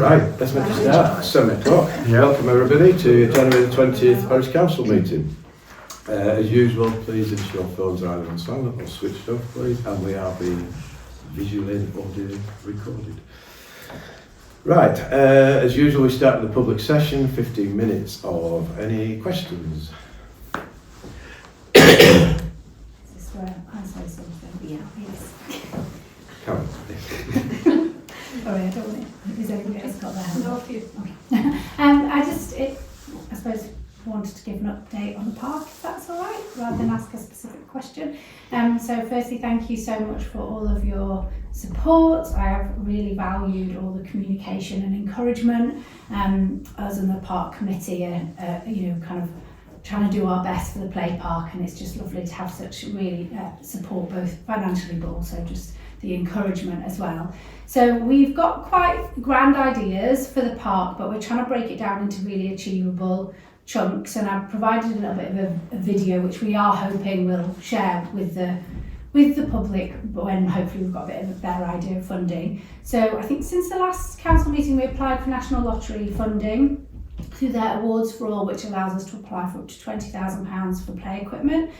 Right, let's make a start. 7 o'clock. Welcome everybody to January the 20th Parish Council meeting. As usual, please ensure your phones are either on silent or switched off, please, and we are being visually and audio recorded. Right, as usual, we start with the public session, 15 minutes of any questions. Is this where I say something? Yeah, yes. Karen. Sorry, I don't want it. Has everybody else got their hand up? Okay. I suppose, wanted to give an update on the park, if that's all right, rather than ask a specific question. So firstly, thank you so much for all of your support. I have really valued all the communication and encouragement. Us and the park committee are kind of trying to do our best for the play park, and it's just lovely to have such really support, both financially but also just the encouragement as well. So we've got quite grand ideas for the park, but we're trying to break it down into really achievable chunks, and I've provided a little bit of a video which we are hoping we'll share with the public when hopefully we've got a bit of a better idea of funding. So I think since the last council meeting we applied for National Lottery funding through their awards for all, which allows us to apply for up to £20,000 for play equipment.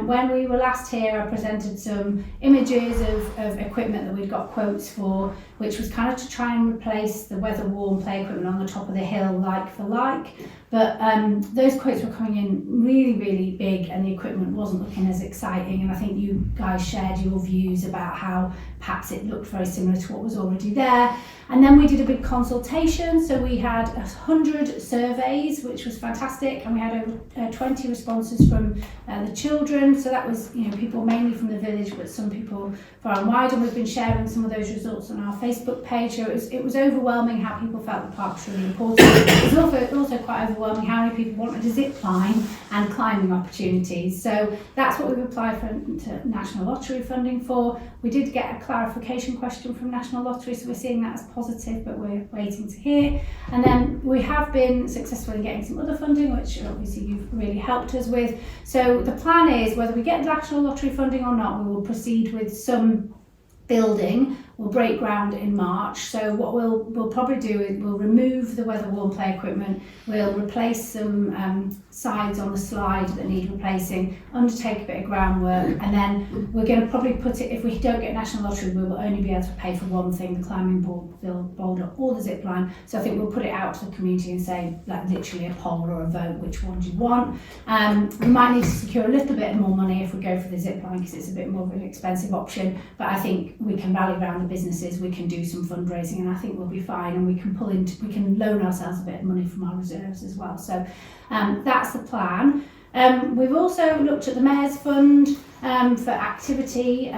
When we were last here, I presented some images of equipment that we'd got quotes for, which was kind of to try and replace the weather-worn play equipment on the top of the hill, like for like. But those quotes were coming in really, really big, and the equipment wasn't looking as exciting. And I think you guys shared your views about how perhaps it looked very similar to what was already there. And then we did a big consultation. So we had 100 surveys, which was fantastic. And we had over 20 responses from the children. So that was, people mainly from the village, but some people far and wide. And we've been sharing some of those results on our Facebook page. So it was overwhelming how people felt the park was really important. It was also quite overwhelming how many people wanted a zip line and climbing opportunities. So that's what we've applied for to National Lottery funding for. We did get a clarification question from National Lottery, so we're seeing that as positive, but we're waiting to hear. And then we have been successful in getting some other funding, which obviously you've really helped us with. So the plan is, whether we get National Lottery funding or not, we will proceed with some building. We'll break ground in March. So what we'll probably do is we'll remove the weather-worn play equipment, we'll replace some sides on the slide that need replacing, undertake a bit of groundwork, and then we're going to probably put it, if we don't get National Lottery, we will only be able to pay for one thing, the climbing boulder or the zip line. So I think we'll put it out to the community and say, like, literally a poll or a vote, which one do you want. We might need to secure a little bit more money if we go for the zip line, because it's a bit more of an expensive option, but I think we can rally around the businesses, we can do some fundraising, and I think we'll be fine, and we can loan ourselves a bit of money from our reserves as well. So that's the plan. We've also looked at the Mayor's Fund for activity,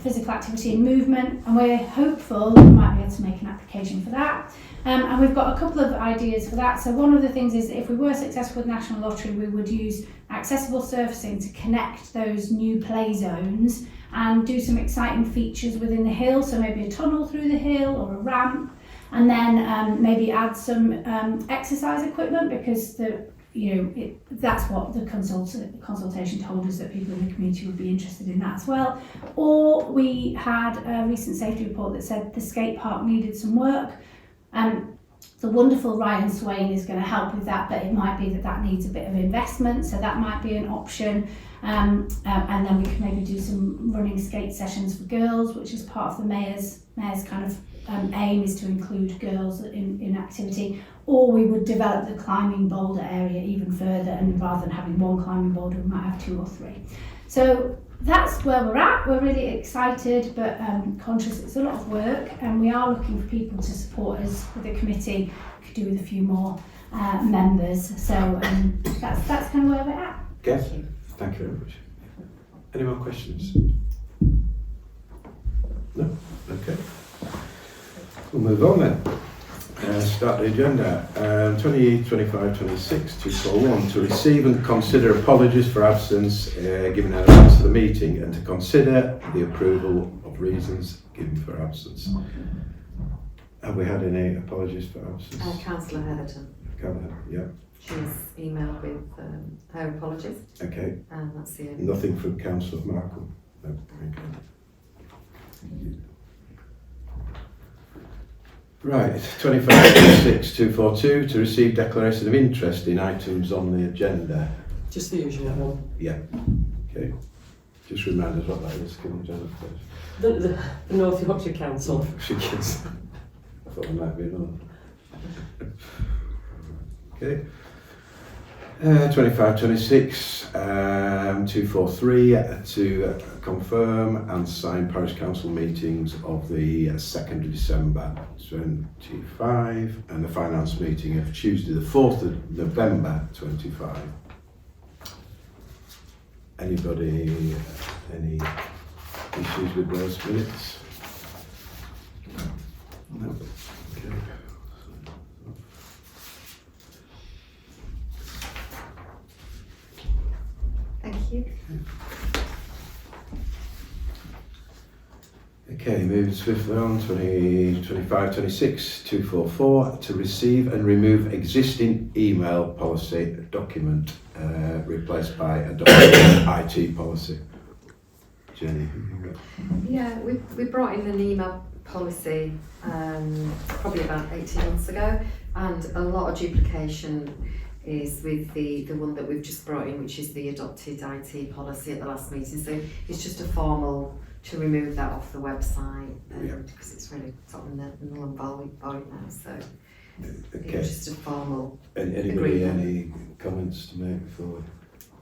physical activity and movement, and we're hopeful we might be able to make an application for that. And we've got a couple of ideas for that. So one of the things is that if we were successful with National Lottery, we would use accessible surfacing to connect those new play zones and do some exciting features within the hill. So maybe a tunnel through the hill or a ramp, and then maybe add some exercise equipment, because that's what the consultation told us, that people in the community would be interested in that as well. Or we had a recent safety report that said the skate park needed some work. The wonderful Ryan Swain is going to help with that, but it might be that needs a bit of investment, so that might be an option. And then we can maybe do some running skate sessions for girls, which is part of the mayor's kind of aim, is to include girls in activity. Or we would develop the climbing boulder area even further, and rather than having one climbing boulder, we might have 2 or 3. So that's where we're at. We're really excited, but conscious it's a lot of work, and we are looking for people to support us with the committee. Could do with a few more members. So that's kind of where we're at. Yes, thank you very much. Any more questions? No? Okay. We'll move on then. Start the agenda. 25, 26, 241, to receive and consider apologies for absence given in advance of the meeting, and to consider the approval of reasons given for absence. Have we had any apologies for absence? Councillor Heatherton. Yeah. She's emailed with her apologies. Okay. And that's the end. Nothing from Councillor Markham? No. Okay. Right, 25/6/242 to receive declaration of interest in items on the agenda. Just the usual one. Yeah. Okay. Just remind us what that is, can you, Janet, please? The North Yorkshire Council. She gets. I thought there might be another. Okay. 25/26/243 to confirm and sign Parish Council meetings of the 2nd of December 25 and the finance meeting of Tuesday the 4th of November 25. Anybody, any issues with those minutes? No. Okay. Thank you. Okay, moving swiftly on, 25/26/244 to receive and remove existing email policy document replaced by adopted IT policy. Jenny? Yeah, we brought in an email policy probably about 18 months ago, and a lot of duplication is with the one that we've just brought in, which is the adopted IT policy at the last meeting. So it's just a formal to remove that off the website because it's really sort of null and void now. So Okay. it's just a formal. Anybody, agreement. any comments to make before we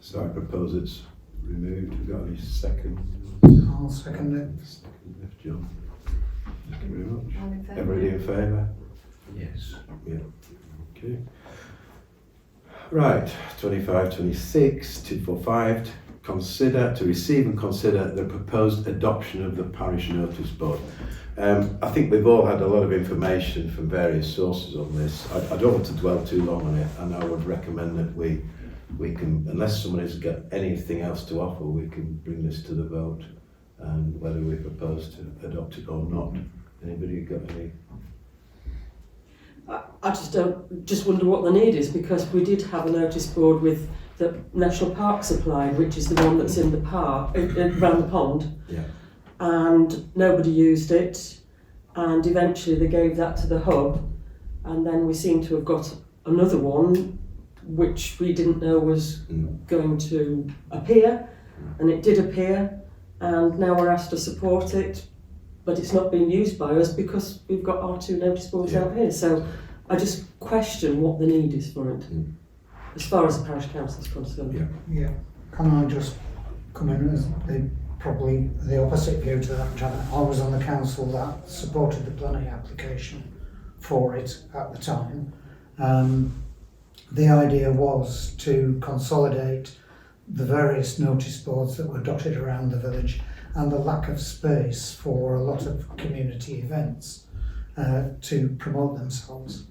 start? I propose it's removed. We've got any second? I'll second it. Second, left, John. Thank you very much. All in favour? Everybody in favour? Yes. Yeah. Okay. Right, 25/26/245 to receive and consider the proposed adoption of the parish notice board. I think we've all had a lot of information from various sources on this. I don't want to dwell too long on it, and I would recommend that we can, unless someone has got anything else to offer, we can bring this to the vote, and whether we propose to adopt it or not. Anybody got any? I just wonder what the need is, because we did have a notice board with the National Park supplied, which is the one that's in the park, around the pond. Yeah. And nobody used it, and eventually they gave that to the hub, and then we seem to have got another one which we didn't know was going to appear, and it did appear, and now we're asked to support it, but it's not being used by us because we've got our two notice boards out here. So I just question what the need is for it, as far as the parish council is concerned. Yeah. Can I just come in as probably the opposite view to that, Janet? I was on the council that supported the planning application for it at the time. The idea was to consolidate the various notice boards that were dotted around the village and the lack of space for a lot of community events to promote themselves.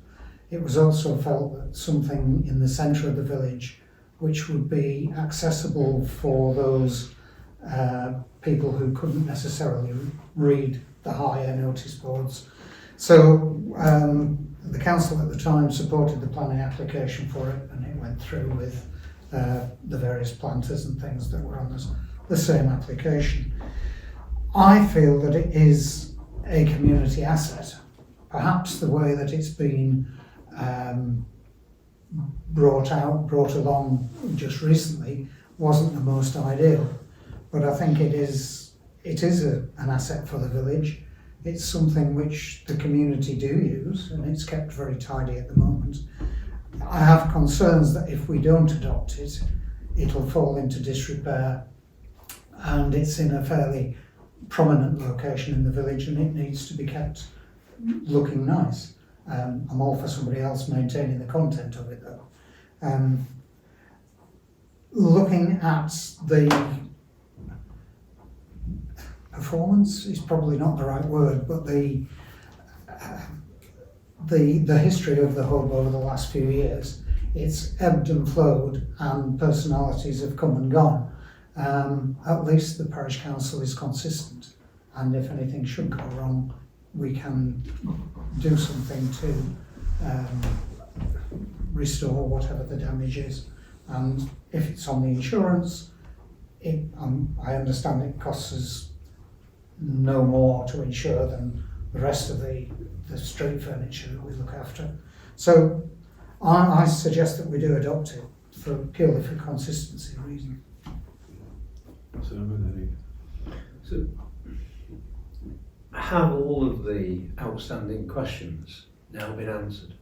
It was also felt that something in the centre of the village which would be accessible for those people who couldn't necessarily read the higher notice boards. So the council at the time supported the planning application for it, and it went through with the various planters and things that were on the same application. I feel that it is a community asset. Perhaps the way that it's been brought along just recently wasn't the most ideal, but I think it is an asset for the village. It's something which the community do use, and it's kept very tidy at the moment. I have concerns that if we don't adopt it, it'll fall into disrepair, and it's in a fairly prominent location in the village, and it needs to be kept looking nice. I'm all for somebody else maintaining the content of it though. Looking at the performance is probably not the right word, but the history of the hub over the last few years, it's ebbed and flowed, and personalities have come and gone. At least the parish council is consistent, and if anything should go wrong, we can do something to restore whatever the damage is. And if it's on the insurance, I understand it costs us no more to insure than the rest of the street furniture that we look after. So I suggest that we do adopt it purely for consistency reasons. So, have all of the outstanding questions now been answered?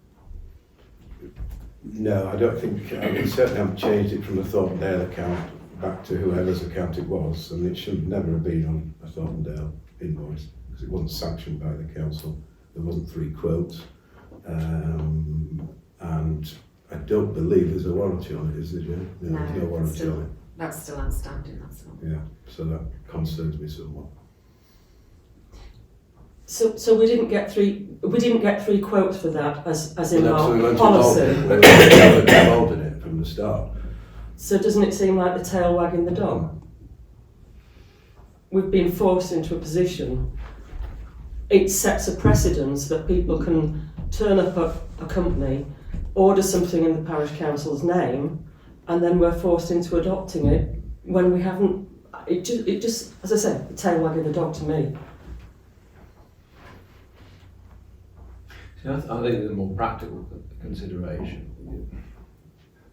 No, I don't think, I mean, certainly haven't changed it from the Thorntondale account back to whoever's account it was, and it should never have been on a Thorntondale invoice, because it wasn't sanctioned by the council. There wasn't 3 quotes, and I don't believe there's a warranty on it, is there, Jane? No, there's no warranty on it. That's still outstanding, that's all. Yeah, so that concerns me somewhat. So we didn't get 3 quotes for that as in Well, our so we went to policy. involved in it from the start. So doesn't it seem like the tail wagging the dog? We've been forced into a position. It sets a precedence that people can turn up at a company, order something in the parish council's name, and then we're forced into adopting it when we haven't. It just, as I said, the tail wagging the dog to me. See, I think there's a more practical consideration.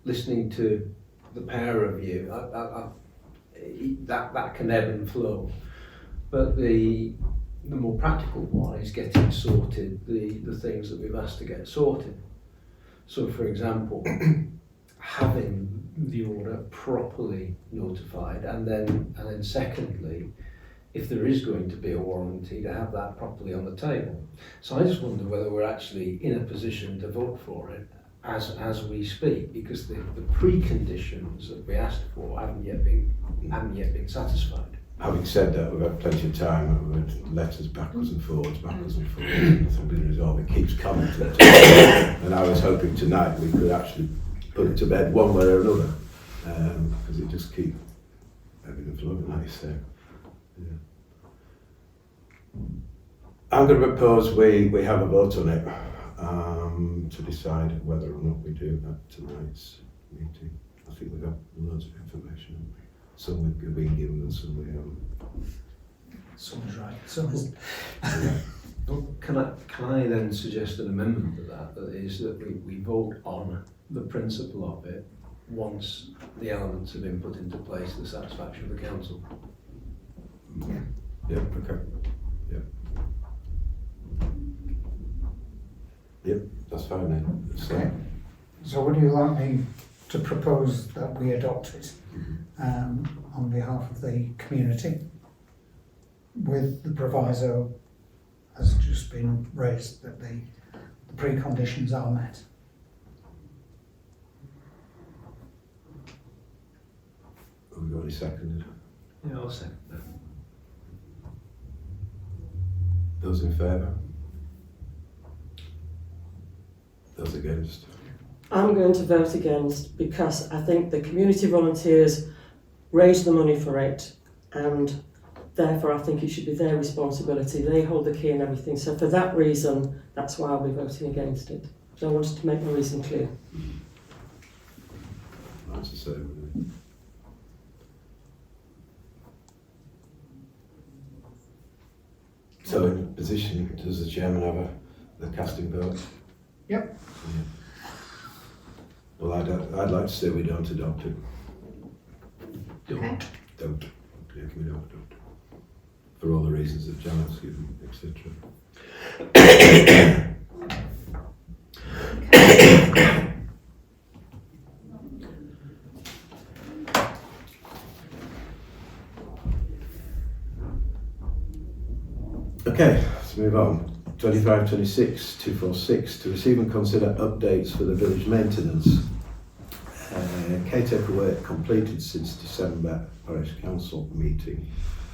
Listening to the pair of you, that can ebb and flow. But the more practical one is getting sorted the things that we've asked to get sorted. So, for example, having the order properly notified, and then secondly, if there is going to be a warranty, to have that properly on the table. So I just wonder whether we're actually in a position to vote for it as we speak, because the preconditions that we asked for haven't yet been satisfied. Having said that, we've had plenty of time, we've had letters backwards and forwards, nothing's been resolved, it keeps coming to it. And I was hoping tonight we could actually put it to bed one way or another, because it just keeps ebbing and flowing, like you say. Yeah. I'm going to propose we have a vote on it to decide whether or not we do at tonight's meeting. I think we've got loads of information, haven't we? Some we've been given and some we haven't. Some is right, some isn't. Well, can I then suggest an amendment to that is that we vote on the principle of it once the elements have been put into place to the satisfaction of the council? Yeah, okay. Yep, that's fine then. Okay. So would you like me to propose that we adopt it on behalf of the community with the proviso, as just been raised, that the preconditions are met? Have we already seconded? Yeah, I'll second that. Those in favour? Those against? I'm going to vote against because I think the community volunteers raised the money for it, and therefore I think it should be their responsibility. They hold the key and everything. So for that reason, that's why I'll be voting against it. So I wanted to make my reason clear. That's the same. So in position, does the chairman have the casting vote? Yep. Yeah. Well, I'd like to say we don't adopt it. Okay. Don't. Yeah, we don't adopt it. For all the reasons that Janet's given, etc. Okay, let's move on. 25-26-246 to receive and consider updates for the village maintenance. Caretaker work completed since December Parish Council meeting.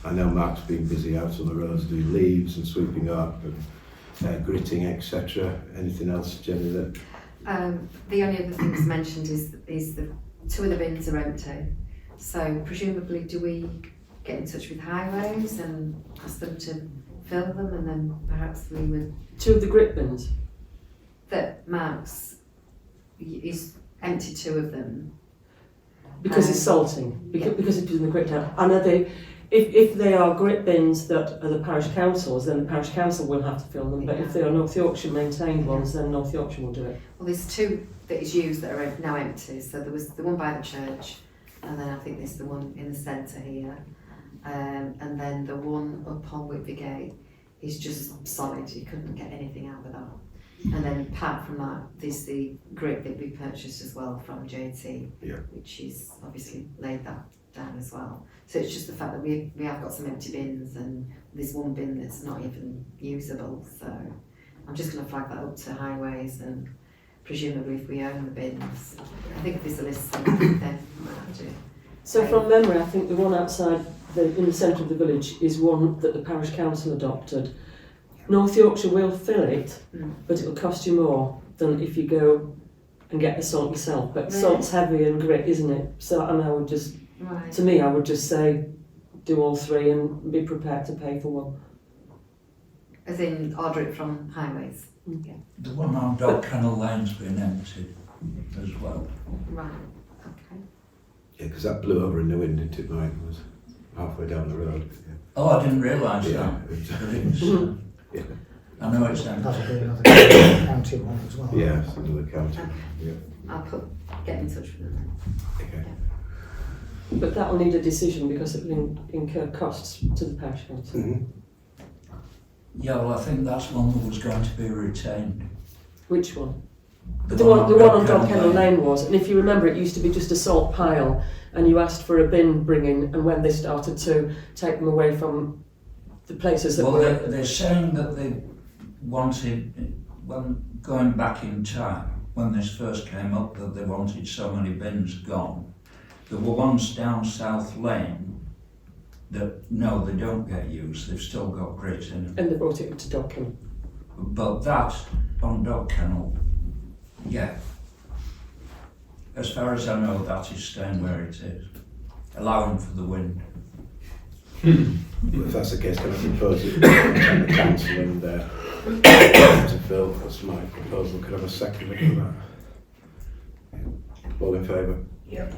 I know Mark's been busy out on the roads doing leaves and sweeping up and gritting, etc. Anything else, Jenny? That The only other things mentioned is the 2 of the bins are empty. So presumably, do we get in touch with highways and ask them to fill them, and then perhaps we would... 2 of the grit bins. That Mark's is empty 2 of them. Because it's salting, because it's in the grit down. I know if they are grit bins that are the parish council's, then the parish council will have to fill them. But if they are North Yorkshire maintained ones, then North Yorkshire will do it. Well, there's two that is used that are now empty. So there was the one by the church, and then I think there's the one in the centre here. And then the one up on Whitby Gate is just solid. You couldn't get anything out of that. And then apart from that, there's the grit that we purchased as well from JT, which is obviously laid that down as well. So it's just the fact that we have got some empty bins, and there's one bin that's not even usable. So I'm just going to flag that up to highways, and presumably if we own the bins, I think there's a list somewhere, then we might have to. So from memory, I think the one outside in the centre of the village is one that the parish council adopted. North Yorkshire will fill it, but it'll cost you more than if you go and get the salt yourself. But salt's heavy and grit, isn't it? So and I would just, to me, I would just say, do all three and be prepared to pay for one. As in, order it from highways? Yeah. The one on Dog Kennel Lane's been emptied as well. Right, okay. Yeah, because that blew over in the wind, didn't it, Mike? It was halfway down the road. Oh, I didn't realise Yeah. that. But it's, Yeah. I know it's empty. That'll be another county one as well. Yeah, it's another county. Yeah. I'll get in touch with them. Okay. But that will need a decision because it will incur costs to the parish council. Mm-hmm. Yeah, well, I think that's one that was going to be retained. Which one? The one on Dog Kennel Lane was, and if you remember, it used to be just a salt pile, and you asked for a bin bringing, and when they started to take them away from the places that Well, were... they're saying that they wanted, when going back in time, when this first came up, that they wanted so many bins gone. There were ones down South Lane that, no, they don't get used, they've still got grit in them. And they brought it to Dog Kennel. But that, on Dog Kennel, yeah. As far as I know, that is staying where it is, allowing for the wind. If that's the case, can I propose it to the council and to Phil? That's my proposal. Could I have a second for that? All in favour? Yep.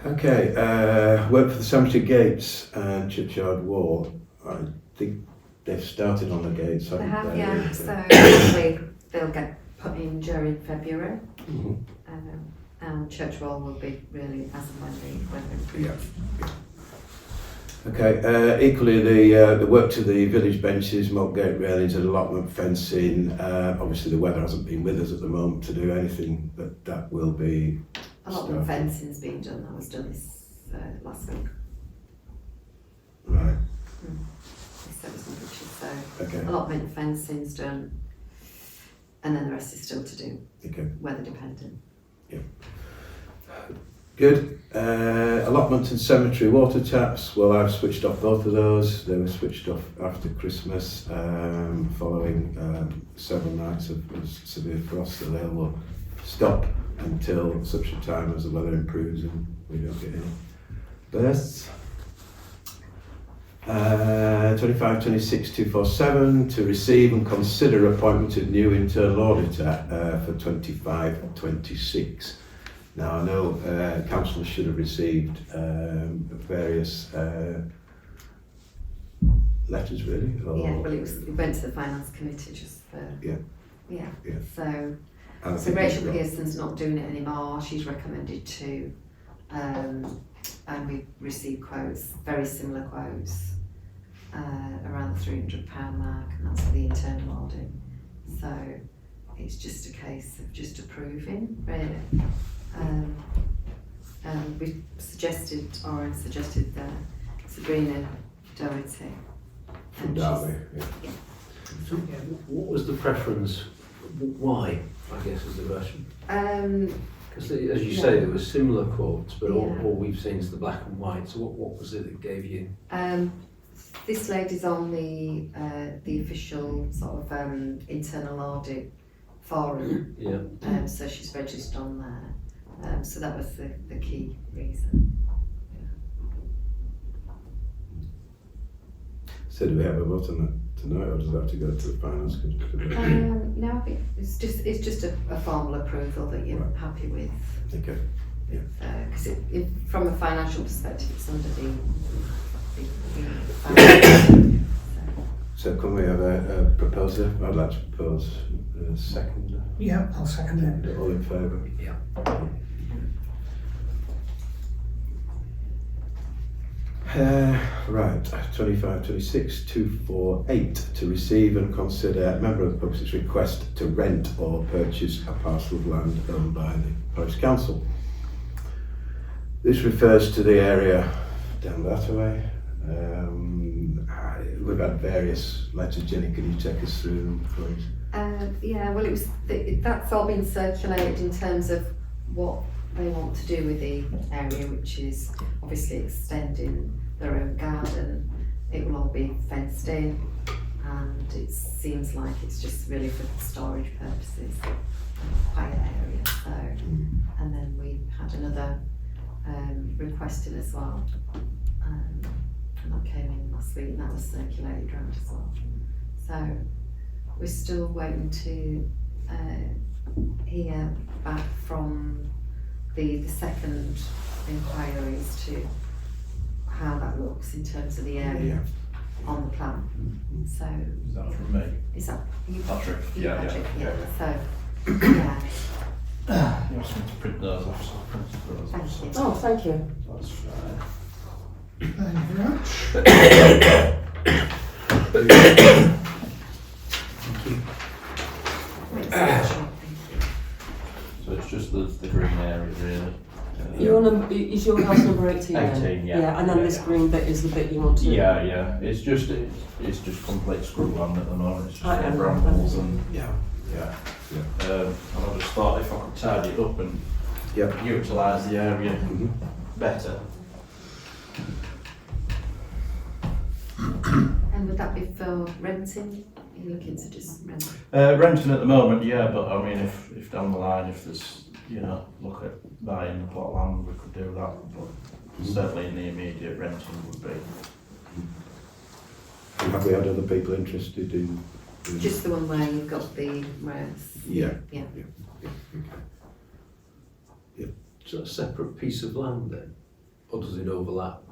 Okay, work for the cemetery gates and churchyard wall. I think they've started on the gates, They haven't have, they? yeah. So hopefully they'll get put in during February. Mhm. And church wall will be really as and when the weather improves. Okay, equally the work to the village benches, moat gate railings and allotment fencing. Obviously the weather hasn't been with us at the moment to do anything, but that will be A lot of fencing's been done. That was done this last week. right. I sent some pictures. So Okay, a lot of fencing's done, and then the rest is still to do, okay. weather dependent. Good. Allotment and cemetery water taps. Well, I've switched off both of those. They were switched off after Christmas, following several nights of severe frost. So they will stop until such a time as the weather improves and we don't get any bursts. 25-26-247 to receive and consider appointment of new internal auditor for 25-26. Now I know councillors should have received various letters really. Or, Yeah, well it went to the finance committee just for Yeah. So and I So think Rachel we've got- Pearson's not doing it anymore. She's recommended to, and we received quotes, very similar quotes, around the £300 mark, and that's for the internal audit. So it's just a case of just approving, really. We suggested, or I suggested Sabrina Doherty. from And Derby. she's- Yeah. So, what was the preference? Why, I guess, is the question. Because as you say, there were similar quotes, but all we've seen is the black and white. So what was it that gave you? This lady's on the official sort of internal audit forum, Yeah. so she's registered on there. So that was the key reason. So do we have a vote on that tonight, or does it have to go to the finance committee? No, I think it's just a formal approval that you're Right. happy with. Okay. Yeah. Because from a financial perspective, it's under the financial. So can we have a proposer? I'd like to propose a second. Yeah, I'll second it. All in favour? Yeah. Right, 25-26-248 to receive and consider a member of the public's request to rent or purchase a parcel of land owned by the Parish Council. This refers to the area down that way. We've had various letters. Jenny, can you take us through them, please? Yeah, well, that's all been circulated in terms of what they want to do with the area, which is obviously extending their own garden. It will all be fenced in, and it seems like it's just really for storage purposes, quiet area. So, and then we had another request in as well, and that came in last week, and that was circulated around as well. So we're still waiting to hear back from the second inquiry as to how that looks in terms of the area on the plan. So Is that from me? is that you, Patrick? you, Yeah, Patrick? yeah. So yeah, You asked me to print those off, so I printed those thank off. you. Oh, thank you. That's fine. Thank you very much. So it's just the green area, really. Is your house number 18 then? 18, yeah. Yeah, and then this green bit is the bit you want to... Yeah. It's just complete screw land at the moment. It's just I know. brambles and Yeah. and I just thought if I could tidy it up and utilise the area better. And would that be for renting? Are you looking to just rent? Renting at the moment, yeah, but I mean, if down the line, if there's, look at buying the plot of land, we could do that, but certainly in the immediate renting would be. And have we had other people interested in? Just the one where you've got the rest. Yeah. Yeah. So a separate piece of land then, or does it overlap?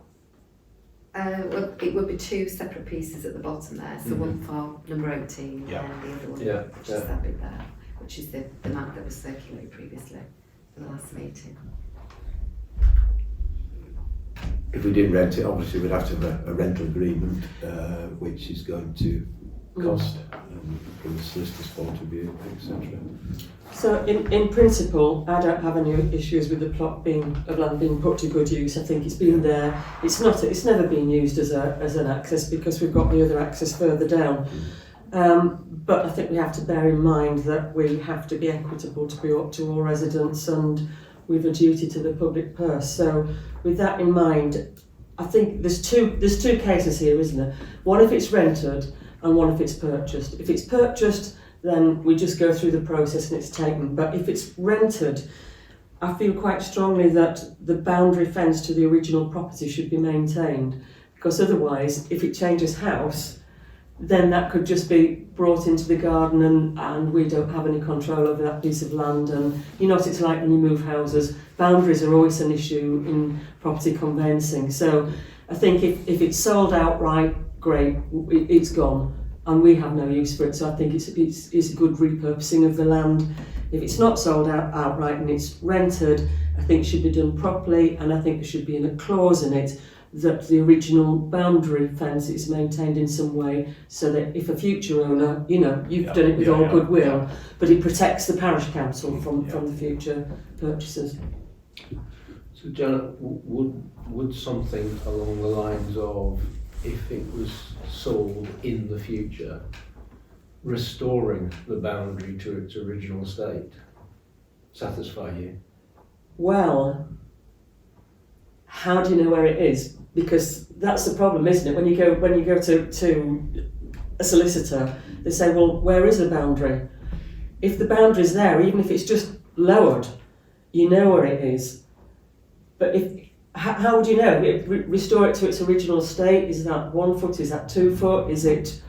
Well, it would be two separate pieces at the bottom there. So one for number 18 Yeah. and the other one, Yeah, which is that bit there, which is the map that was circulated previously for the last meeting. If we didn't rent it, obviously we'd have to have a rental agreement, which is going to cost from the solicitor's point of view, etc. So in principle, I don't have any issues with the plot of land being put to good use. I think it's been there. It's never been used as an access because we've got the other access further down. But I think we have to bear in mind that we have to be equitable to all residents, and we've a duty to the public purse. So with that in mind, I think there's two cases here, isn't there? One if it's rented and one if it's purchased. If it's purchased, then we just go through the process and it's taken. But if it's rented, I feel quite strongly that the boundary fence to the original property should be maintained, because otherwise, if it changes house, then that could just be brought into the garden and we don't have any control over that piece of land. And you know what it's like when you move houses, boundaries are always an issue in property conveyancing. So I think if it's sold outright, great, it's gone and we have no use for it. So I think it's a good repurposing of the land. If it's not sold outright and it's rented, I think it should be done properly, and I think there should be a clause in it that the original boundary fence is maintained in some way, so that if a future owner, you've done it with all goodwill, but it protects the parish council from the future purchasers. So Janet, would something along the lines of, if it was sold in the future, restoring the boundary to its original state satisfy you? Well, how do you know where it is? Because that's the problem, isn't it? When you go to a solicitor, they say, well, where is the boundary? If the boundary's there, even if it's just lowered, you know where it is. But how would you know? Restore it to its original state? Is that 1 foot? Is that 2 foot? Is it,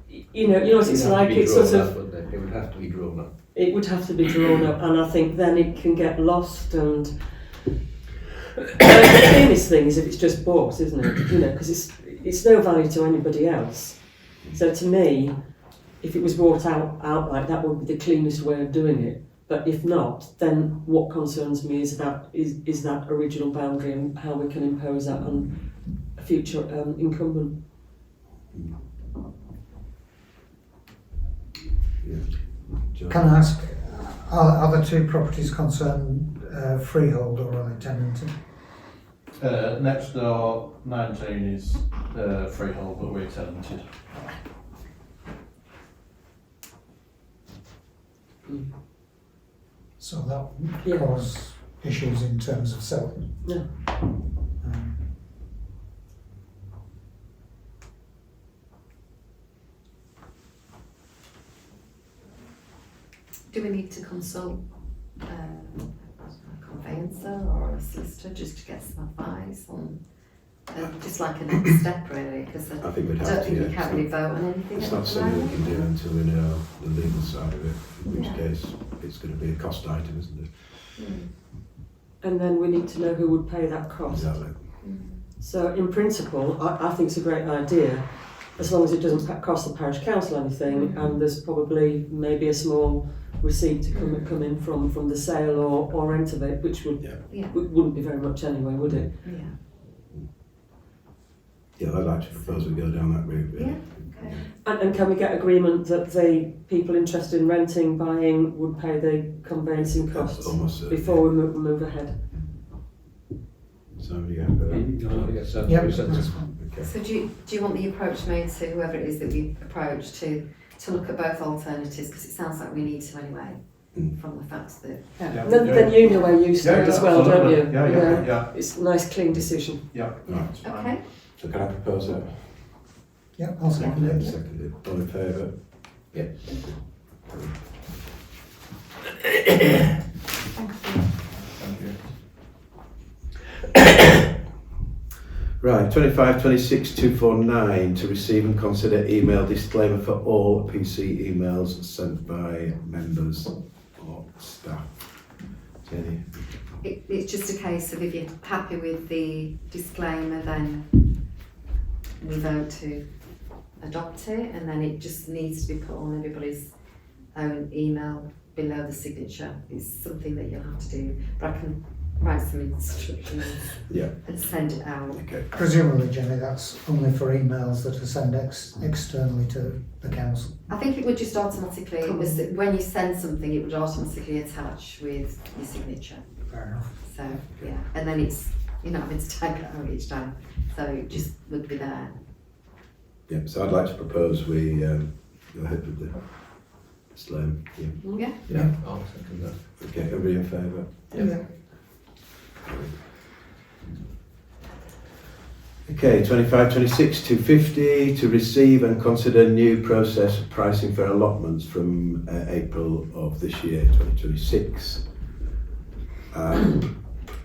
what it's like? It's sort of. It would have to be drawn up. It would have to be drawn up, and I think then it can get lost, and The famous thing is if it's just bought, isn't it? You know, because it's no value to anybody else. So to me, if it was bought outright, that would be the cleanest way of doing it. But if not, then what concerns me is that original boundary and how we can impose that on a future incumbent. John? Can I ask, are the two properties concerned freehold or are they tenanted? Next door 19 is freehold, but we're tenanted. So that would Yeah. cause issues in terms of selling. Yeah. Do we need to consult a conveyancer or a solicitor just to get some advice on, just like a next step really? Because I think we'd I have don't to, think yeah. you can't really vote on anything It's at not the something we moment. can do until we know the legal side of it, in which Yeah. case it's going to be a cost item, isn't it? And then we need to know who would pay that cost. Exactly. So in principle, I think it's a great idea, as long as it doesn't cost the parish council anything, and there's probably maybe a small receipt to come in from the sale or rent of it, which Yeah. wouldn't be very much anyway, would it? Yeah. Yeah, I'd like to propose we go down that route, really. Yeah, okay. And can we get agreement that the people interested in renting, buying would pay the conveyancing That's costs almost certain. before we move ahead? Somebody have I think it sounds Yeah, very that's sensible. fine. Okay. So do you want the approach made to whoever it is that we approach to look at both alternatives? Because it sounds like we need to anyway, from the fact that Then you know where you stand as well, don't you? Yeah. It's a nice clean decision. Yeah. Right. okay. So can I propose that? Yeah, I'll second it. Seconded. All in favour? Thank you. Thank you. Right, 25-26-249 to receive and consider email disclaimer for all PC emails sent by members or staff. Jenny? It's just a case of if you're happy with the disclaimer, then we vote to adopt it, and then it just needs to be put on everybody's own email below the signature. It's something that you'll have to do, but I can write some instructions Yeah. and send it out. Okay. Presumably, Jenny, that's only for emails that are sent externally to the council. I think it would just automatically, it was, when you send something, it would automatically attach with your signature. Fair enough. So, yeah, and then it's, you're not having to type it out each time, so it just would be there. Yeah, so I'd like to propose we go ahead with the disclaimer. Yeah. Yeah, I'll second that. Okay, everybody in favour? Yeah. Okay, 25-26-250 to receive and consider new process of pricing for allotments from April of this year, 2026.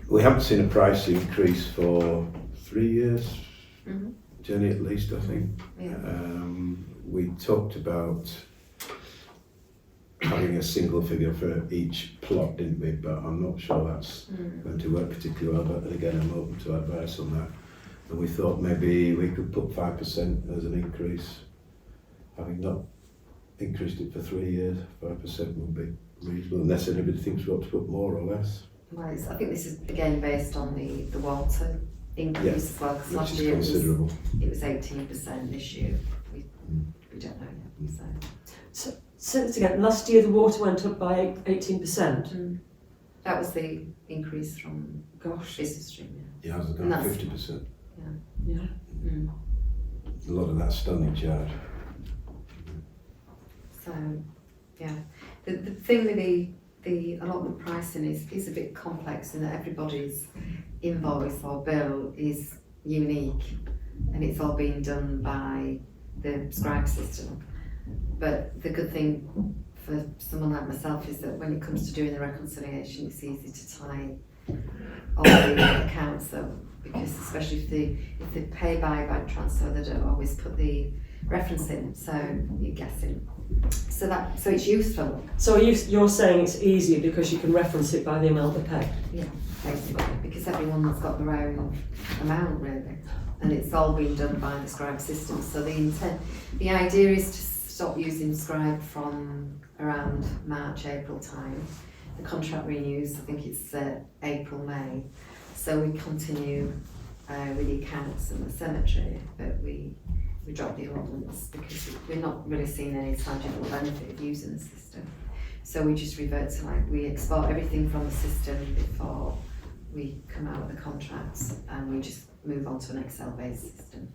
We haven't seen a price increase for 3 years, Mhm. Jenny, at least, I think. Yeah. We talked about having a single figure for each plot, didn't we? But I'm not sure that's going to work particularly well. But again, I'm open to advice on that. And we thought maybe we could put 5% as an increase, having not increased it for 3 years. 5% would be reasonable, unless anybody thinks we ought to put more or less, Well, I think this is again based on the water increase Yeah, as well, because which last is year considerable. it was 18%, this year we don't know yet, so. So again, last year the water went up by 18%. That was the increase from Gosh, business stream, Yeah, I was And going that's- 50%. yeah. A lot of that's standing charge. So, yeah, the thing with the allotment pricing is a bit complex in that everybody's invoice or bill is unique, and it's all being done by the scribe system. But the good thing for someone like myself is that when it comes to doing the reconciliation, it's easy to tie all the accounts up, because especially if they pay by bank transfer, they don't always put the reference in, so you're guessing So it's useful, So you're saying it's easier because you can reference it by the amount they pay? basically, because everyone's got their own amount really, and it's all been done by the Scribe system. So the idea is to stop using Scribe from around March, April time. The contract renews, I think it's April, May. So we continue with the accounts and the cemetery, but we drop the old ones because we're not really seeing any tangible benefit of using the system. So we just revert to we export everything from the system before we come out with the contracts, and we just move on to an Excel-based system.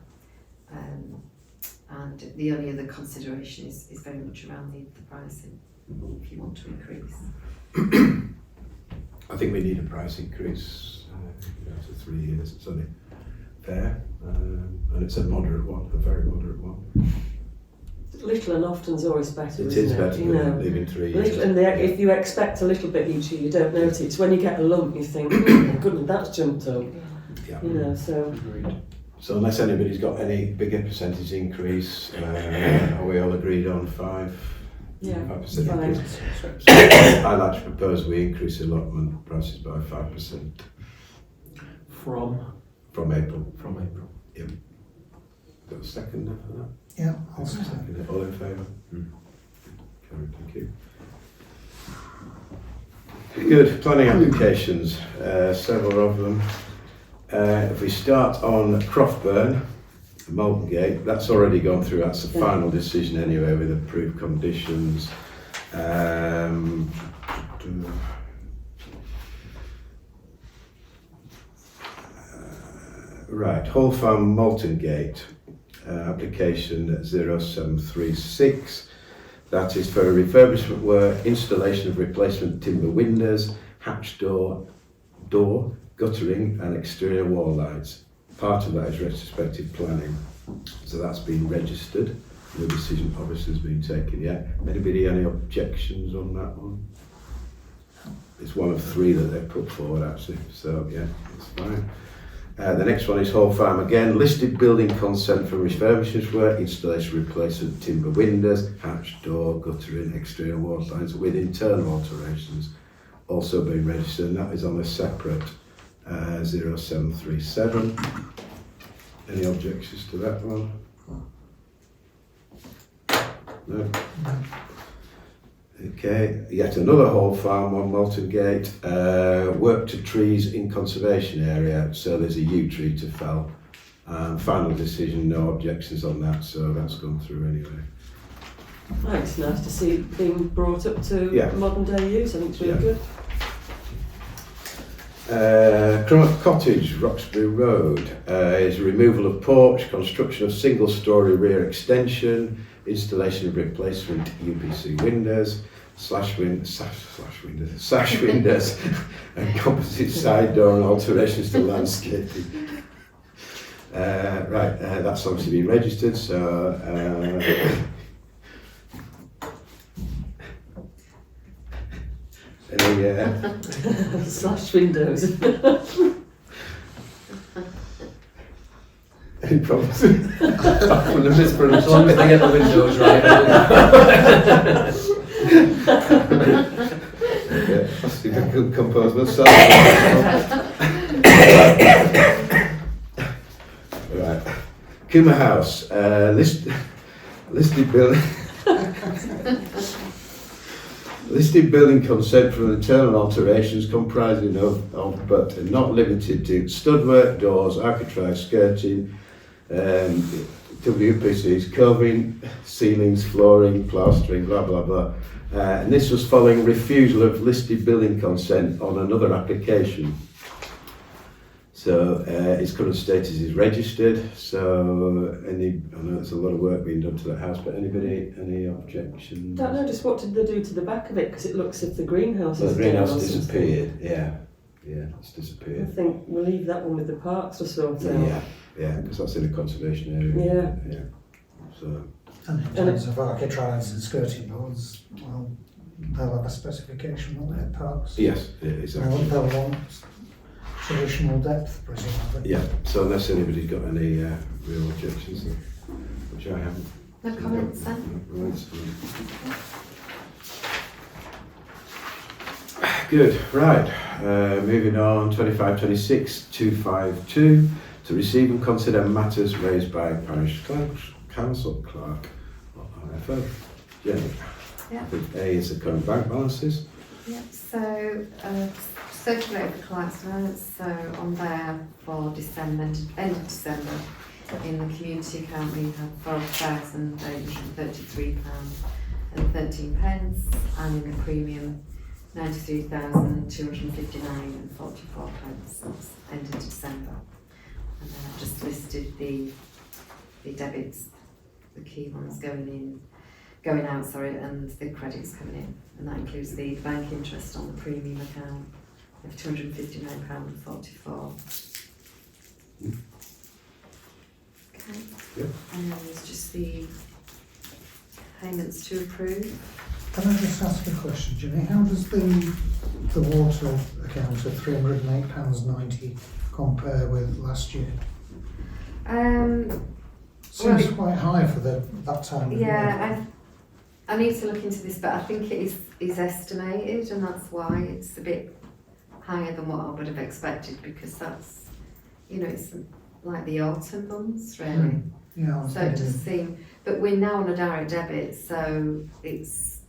And the only other consideration is very much around the pricing, if you want to increase. I think we need a price increase after 3 years. It's only fair, and it's a moderate one, a very moderate one. Little and often's always better, It isn't is it? better You know, than leaving 3 years. little, and if you expect a little bit each year, you don't notice. It's when you get a lump, you think, oh my goodness, that's jumped up. Yeah. You know, so So unless anybody's got any bigger percentage increase, are we all agreed on 5%? yeah, 5% fine. increase. So I'd like to propose we increase allotment prices by 5% From from April. From April. Got a second for that? Yeah, I'll second. Second it. All in favour? Carried, thank you. Good, planning applications, several of them. If we start on Croftburn, Molten Gate, that's already gone through, that's the final decision anyway with approved conditions. Right, Hull Farm Molten Gate, application 0736. That is for refurbishment work, installation of replacement timber windows, hatch door, guttering and exterior wall lights. Part of that is retrospective planning. So that's been registered. No decision obviously has been taken yet. Anybody any objections on that one? It's one of 3 that they've put forward actually, so yeah, it's fine. The next one is Hall Farm again, listed building consent for refurbishment work, installation, replacement timber windows, hatch door, guttering, exterior wall lines with internal alterations, also being registered, and that is on a separate 0737. Any objections to that one? No? Okay, yet another Hall Farm on Molten Gate, work to trees in conservation area, so there's a yew tree to fell. Final decision, no objections on that, so that's gone through anyway. Right, it's nice to see it being brought up to modern day use. I think it's really good. Crummock Cottage, Roxbury Road, is removal of porch, construction of single-storey rear extension, installation of replacement UPC windows, sash windows, and composite side door and alterations to landscaping. That's obviously been registered, so Slash windows. any problems? Apart from the mispronunciation. As long as they get the windows right. Yeah, I think I could compose myself. Right. Kuma House, listed building. Listed building consent for internal alterations comprising of but not limited to stud-work, doors, architrave, skirting, WPCs, covering, ceilings, flooring, plastering, blah blah blah. And this was following refusal of listed building consent on another application. So its current status is registered. So I know there's a lot of work being done to that house, but any objections? Don't know, just what did they do to the back of it? Because it looks as if the greenhouse Well, is the greenhouse down or something. disappeared. Yeah, it's I disappeared. think we'll leave that one with the parks to sort out. Yeah, because that's in a conservation area. Yeah. So. And in terms of architraves and skirting boards, well, they'll have a specification on their parks. Yes, exactly. They'll want traditional depth, presumably. Yeah, so unless anybody's got any real objections, which I haven't. No comments then? Good, right, moving on, 25-26, 252, to receive and consider matters raised by Parish Council Clerk, or RFO. Jenny? Yeah. I think A is the current bank balances. Yeah, so circulate the clerk's notes, so on there for December, end of December, in the community account we have £12,833.13, and in the premium £93,259.44. That's end of December. And then I've just listed the debits, the key ones going out, and the credits coming in, and that includes the bank interest on the premium account of £259.44. Okay. Yep. And then there's just the payments to approve. Can I just ask a question, Jenny? How does the water account of £308.90 compare with last year? Seems quite high for that time of year. Yeah, I need to look into this, but I think it is estimated, and that's why it's a bit higher than what I would have expected, because that's, it's like the autumn months, really. Yeah, So it just seemed, but we're now on a direct debit, so it's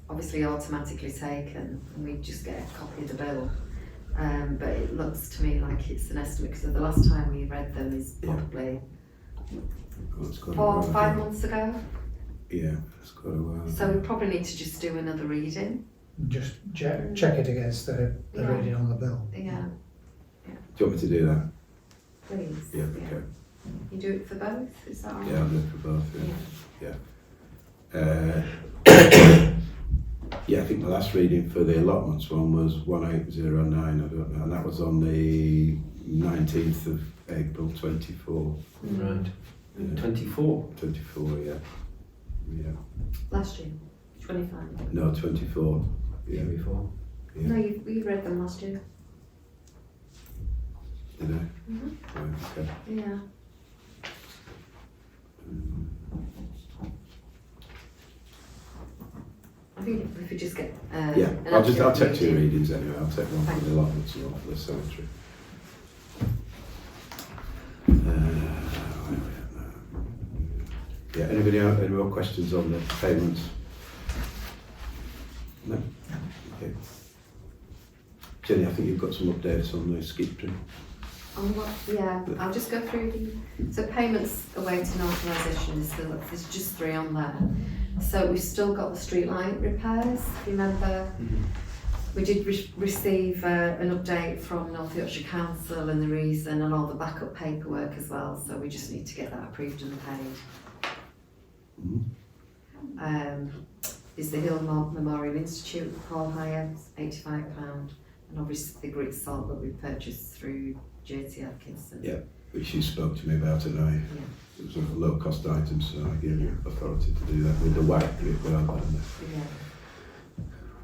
obviously automatically taken, and we just get a copy of the bill. But it looks to me like it's an estimate, because the last time we read them is probably 4 or 5 months ago. Yeah, it's quite a while. So we probably need to just do another reading. Just check it against the Yeah. reading on the bill. Yeah, Do you want me to do that? please. Yeah, okay. You do it for both, is that all right? Yeah, I'll do it for both, Yeah. yeah, I think the last reading for the allotments one was 1809, I don't know, and that was on the 19th of April 24. Right. Yeah. 24. 24, yeah. Yeah. Last year, 25. No, 24. Yeah. 24. Yeah. No, you read them last year. Did I? Mhm. Right, okay. Yeah. I think if we just get Yeah, an I'll accurate take 2 reading. readings anyway. I'll take one for Thank the you. allotments and one for the cemetery. Yeah, anybody else, any more questions on the payments? No? Okay. Jenny, I think you've got some updates on the skip trim. Yeah, I'll just go through so payments awaiting authorisation there's just 3 on there. So we've still got the street light repairs, if you remember. We did receive an update from North Yorkshire Council and the reason and all the backup paperwork as well, so we just need to get that approved and paid. Is the Hill Memorial Institute hall hire, £85, and obviously the grit salt that we purchased through JT Atkinson. Yeah. Which you spoke to me about tonight. It was a low cost item, so I gave you authority to do that with the white grit well and the Yeah.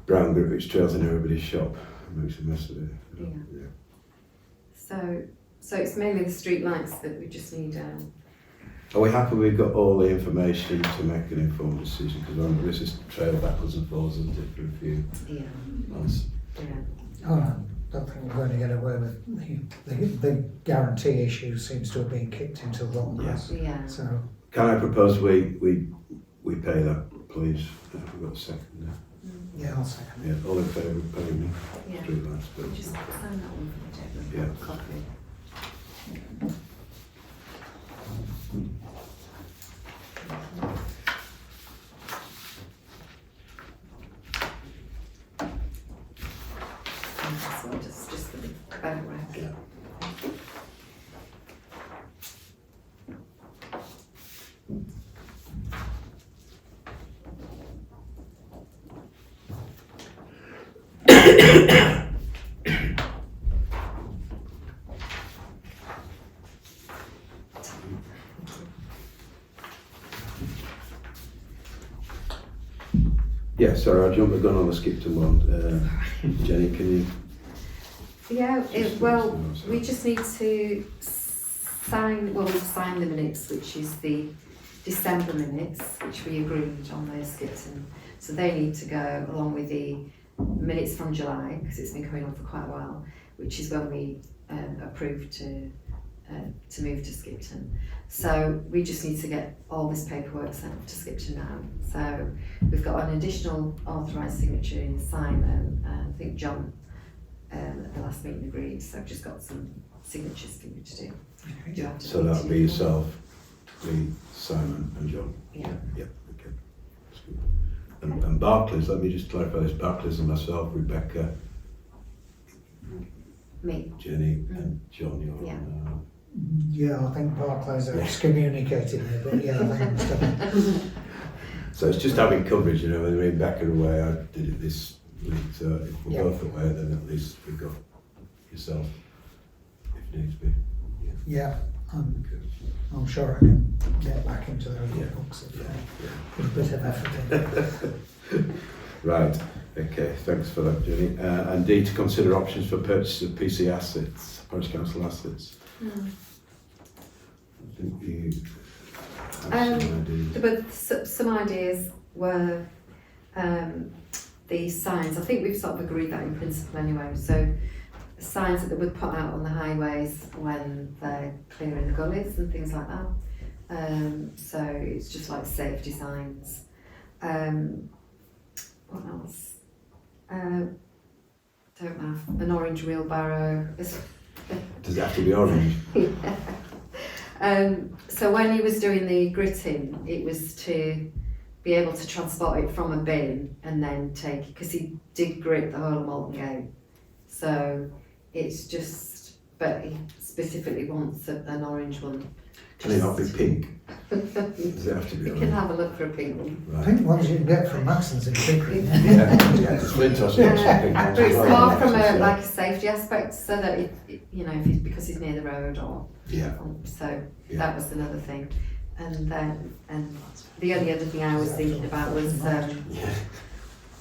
brown grit which trails in everybody's shop. Makes a mess of it. Yeah. So it's mainly the street lights that we just need. Are we happy we've got all the information to make an informed decision? Because this is trail backwards and forwards and for a few Yeah. months. Yeah. Oh, I don't think we're going to get away with the guarantee issue seems to have been kicked into the long grass. Yeah. So Can I propose we pay that, please? We've got a second there. yeah, I'll second it. Yeah, all in favour of paying the Yeah. street lights, please? Just sign that one for the table. Yeah. Copy. So just for the bank rack. Yeah. Yeah, sorry, I jumped the gun on the Skipton one. Jenny, can you? Yeah, we just need to sign, we've signed the minutes, which is the December minutes, which we agreed on the Skipton. So they need to go along with the minutes from July, because it's been going on for quite a while, which is when we approved to move to Skipton. So we just need to get all this paperwork sent off to Skipton now. So we've got an additional authorised signature in Simon, and I think John at the last meeting agreed, so I've just got some signatures for you to do. Do you have to So do that'll two? be yourself, Lee, Simon and John. Yeah. Yeah, okay. That's good. And Barclays, let me just clarify this, Barclays and myself, Rebecca, Me. Jenny and John, you're Yeah. on Yeah, I think Barclays are excommunicating me, but yeah, I think I'm still. So it's just having coverage, you know, when Rebecca away, I did it this week, so if we're Yeah. both away, then at least we've got yourself, if needs be. Yeah, I'm sure I can get back into those Yeah. books if Yeah, I put a bit of effort in. Right, okay, thanks for that, Jenny. And D, to consider options for purchase of PC assets, Parish Council assets. I think you have some ideas. But some ideas were the signs. I think we've sort of agreed that in principle anyway. So signs that they would put out on the highways when they're clearing the gullies and things like that. So it's just like safety signs. What else? Don't know. An orange wheelbarrow. Does it have to be orange? So when he was doing the gritting, it was to be able to transport it from a bin and then take it, because he did grit the whole of Malton Gate. So it's just, but he specifically wants an orange one. Can it not be pink? Does it have to be You orange? can have a look for a pink one. Right. Pink ones you can get from Maxon's in Pickering. Yeah, just Flintos and some pink ones But as it's well, more from yeah. like a safety aspect, so that you know, if he's, because he's near the road or Yeah, so Yeah. that was another thing. And then the only other thing I was thinking about was yeah.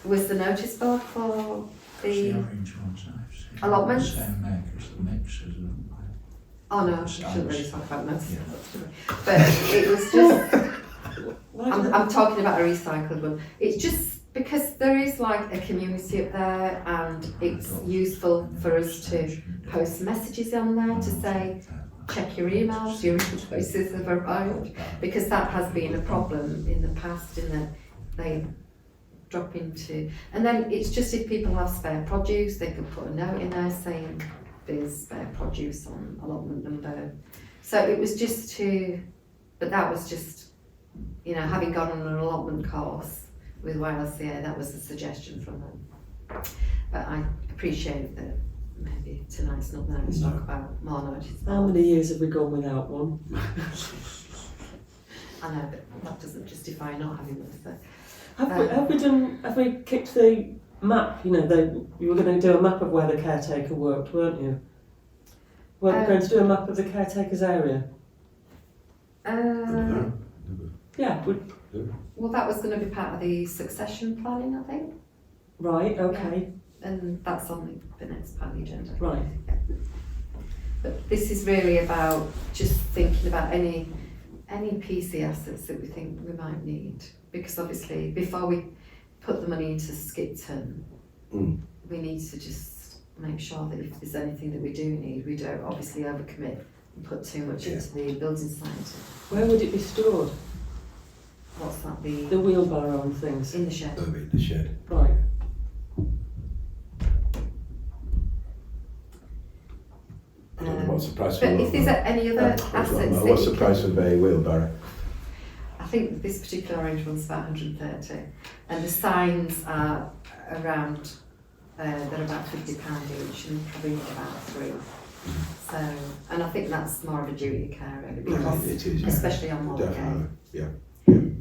the notice board for The the orange ones I've seen. allotments? Same make as the mixers, don't they? oh no, I The shouldn't really signs. talk about notice Yeah. boards, but it was just Why do I'm talking about a recycled one. It's just because there is like a community up there, and it's useful for us to post messages on there to say, check your emails, your invoices have arrived, because that has been a problem in the past in that they drop into, and then it's just if people have spare produce, they could put a note in there saying there's spare produce on allotment number. So it was just to, but that was just, you know, having gone on an allotment course with YLCA, that was a suggestion from them. But I appreciate that maybe tonight's not the night to talk about more notice. How many years have we gone without one? I know, but that doesn't justify not having one. So. Have we kicked the map? You know, you were going to do a map of where the caretaker worked, weren't you? Weren't we going to do a map of the caretaker's area? No. Yeah, Well, that was going to be part of the succession planning, I think, right, okay, and that's on the next part of the agenda. right. But this is really about just thinking about any PC assets that we think we might need, because obviously before we put the money into Skipton, we need to just make sure that if there's anything that we do need, we don't obviously overcommit and put too much into the building society. Where would it be stored? What's that? The wheelbarrow and things. In the shed. That'll be in the shed. Right. I don't know what's the price of But a if there's wheelbarrow. any other assets that What's you the price of a wheelbarrow? I think this particular orange one's about 130, and the signs are around, they're about £50 each, and probably need about 3. So, and I think that's more of a duty of care really, because It is, yeah. especially on Malton Definitely, yeah. Gate.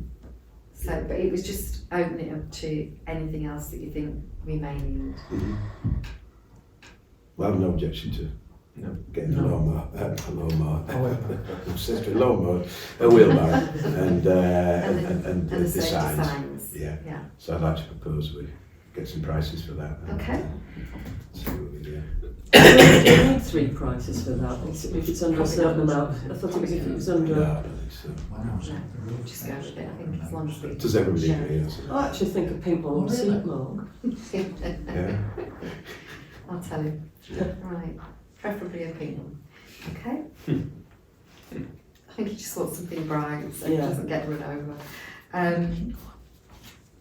So, but it was just opening it up to anything else that you think we may need. Well, I have no objection to getting a lawnmower, a wheelbarrow, and And the the safety signs. signs. Yeah. Yeah. So I'd like to propose we get some prices for that. Okay. So, yeah. You need 3 prices for that, if it's under a certain amount. I thought it was if it was under... No, I don't think so. Just go with it, I think, as long as we... Does everybody share agree? it. Yes. I actually think a pink one would suit Mark. Yeah. I'll tell him. Right, preferably a pink one. Okay. I think he just wants something bright so he Yeah. doesn't get run over.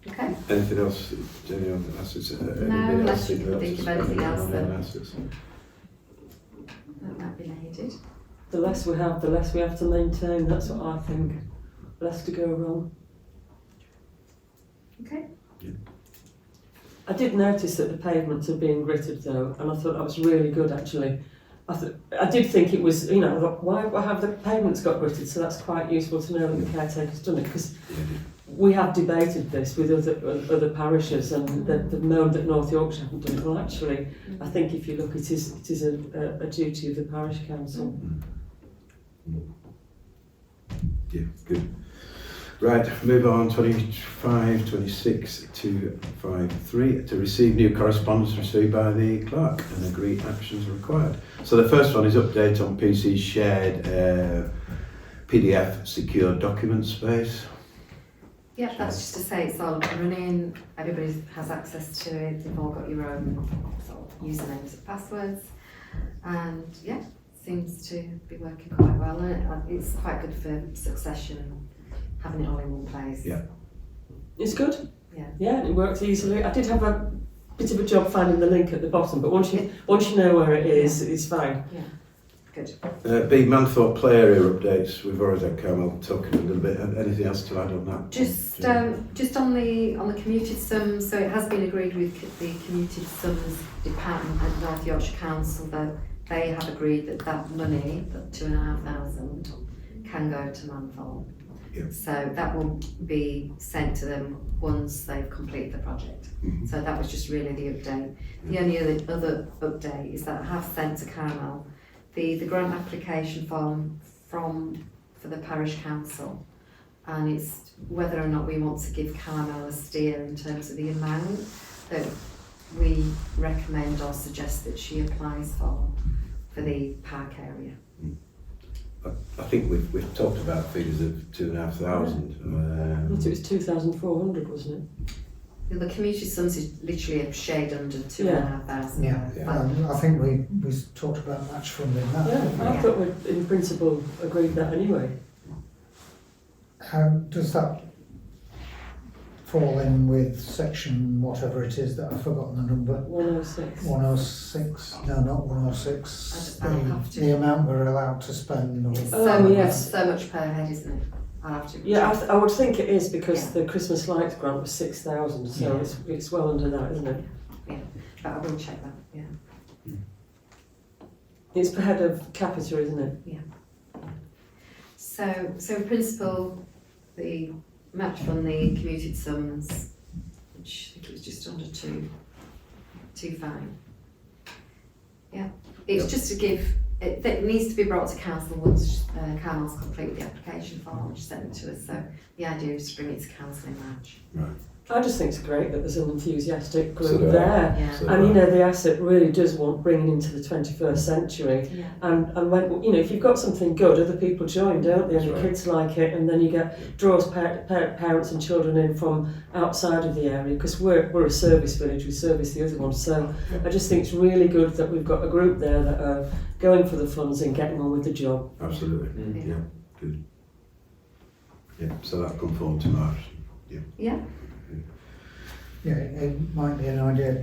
Okay. Anything else, Jenny, on assets? unless you can think of anything else then. Assets? That might be needed. The less we have, the less we have to maintain, that's what I think. Less to go wrong. Okay. I did notice that the pavements are being gritted though, and I thought that was really good actually. I did think it was, I thought, why have the pavements got gritted? So that's quite useful to know that the caretaker's done it, because we have debated this with other parishes, and they've known that North Yorkshire haven't done it. Well, actually, I think if you look, it is a duty of the parish council. Yeah, good. Right, move on, 25, 26 to 5.3, to receive new correspondence received by the clerk and agree actions required. So the first one is update on PC shared PDF secure document space. Yeah, that's just to say it's all running, everybody has access to it, you've all got your own sort of usernames and passwords, and yeah, seems to be working quite well, and it's quite good for succession, having it all in one place. Yeah. It's good. Yeah. Yeah, it works easily. I did have a bit of a job finding the link at the bottom, but once you know where it is, it's fine. Yeah, good. B, Manthorpe play area updates, we've already had Carmel talking a little bit, anything else to add on that? Just on the commuted sums, so it has been agreed with the commuted sums department at North Yorkshire Council that they have agreed that money, that 2,500, can go to Manthorpe. Yeah. So that will be sent to them once they've completed the project. Mhm. So that was just really the update. The only other update is that I have sent to Carmel the grant application form for the parish council, and it's whether or not we want to give Carmel a steer in terms of the amount that we recommend or suggest that she applies for the park area. I think we've talked about figures of 2,500. I thought it was 2,400, wasn't it? The community sums is literally a shade under 2,500. Yeah, I think we talked about match funding that. Yeah, didn't we? I thought we'd in principle agreed that anyway. How does that fall in with section whatever it is that I've forgotten the number? 106. 106? No, not 106. I'll have to- The amount we're allowed to spend. Or, Yes. So much per head, isn't it? I'll have to. Yeah, I would think it is because Yeah. the Christmas lights grant was 6,000, so Yeah. it's well under that, isn't it? But I will check that. Yeah. It's per head of capita, isn't it? So in principle, the match fund the commuted sums, which I think it was just under 2.5. Yeah, it's just to give. It needs to be brought to council once Carmel's completed the application form, which sent it to us. So the idea is to bring it to council in March. Right. I just think it's great that there's an enthusiastic So group do I. there. Yeah. So, And the asset really does want bringing into the 21st century. Yeah. And when, if you've got something good, other people join, don't they? And That's the right. kids like it, and then you draws parents and children in from outside of the area, because we're a service village, we service the other one. So I just think it's really good that we've got a group there that are going for the funds and getting on with the job. Absolutely. Yeah. Yeah, good. Yeah, so that'll come forward to March. Yeah. yeah, it might be an idea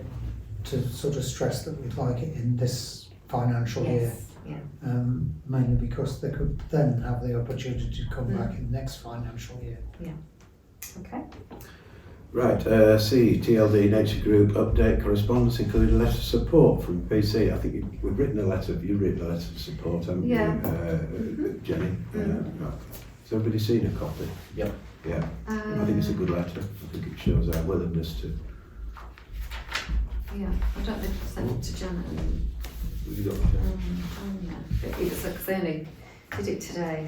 to sort of stress that we'd like it in this financial year. Yes. Yeah. Mainly because they could then have the opportunity to come back in the next financial year. Okay. Right, C, TLD Nature Group update correspondence including a letter of support from PC. I think you've written a letter, you've written a letter of support, haven't Yeah. you, Jenny? Right. Has everybody seen a copy? Yep. Yeah, I think it's a good letter. I think it shows our willingness to. Yeah. I don't know if I sent it to Janet. Have you got Yeah. It's like I only did it today.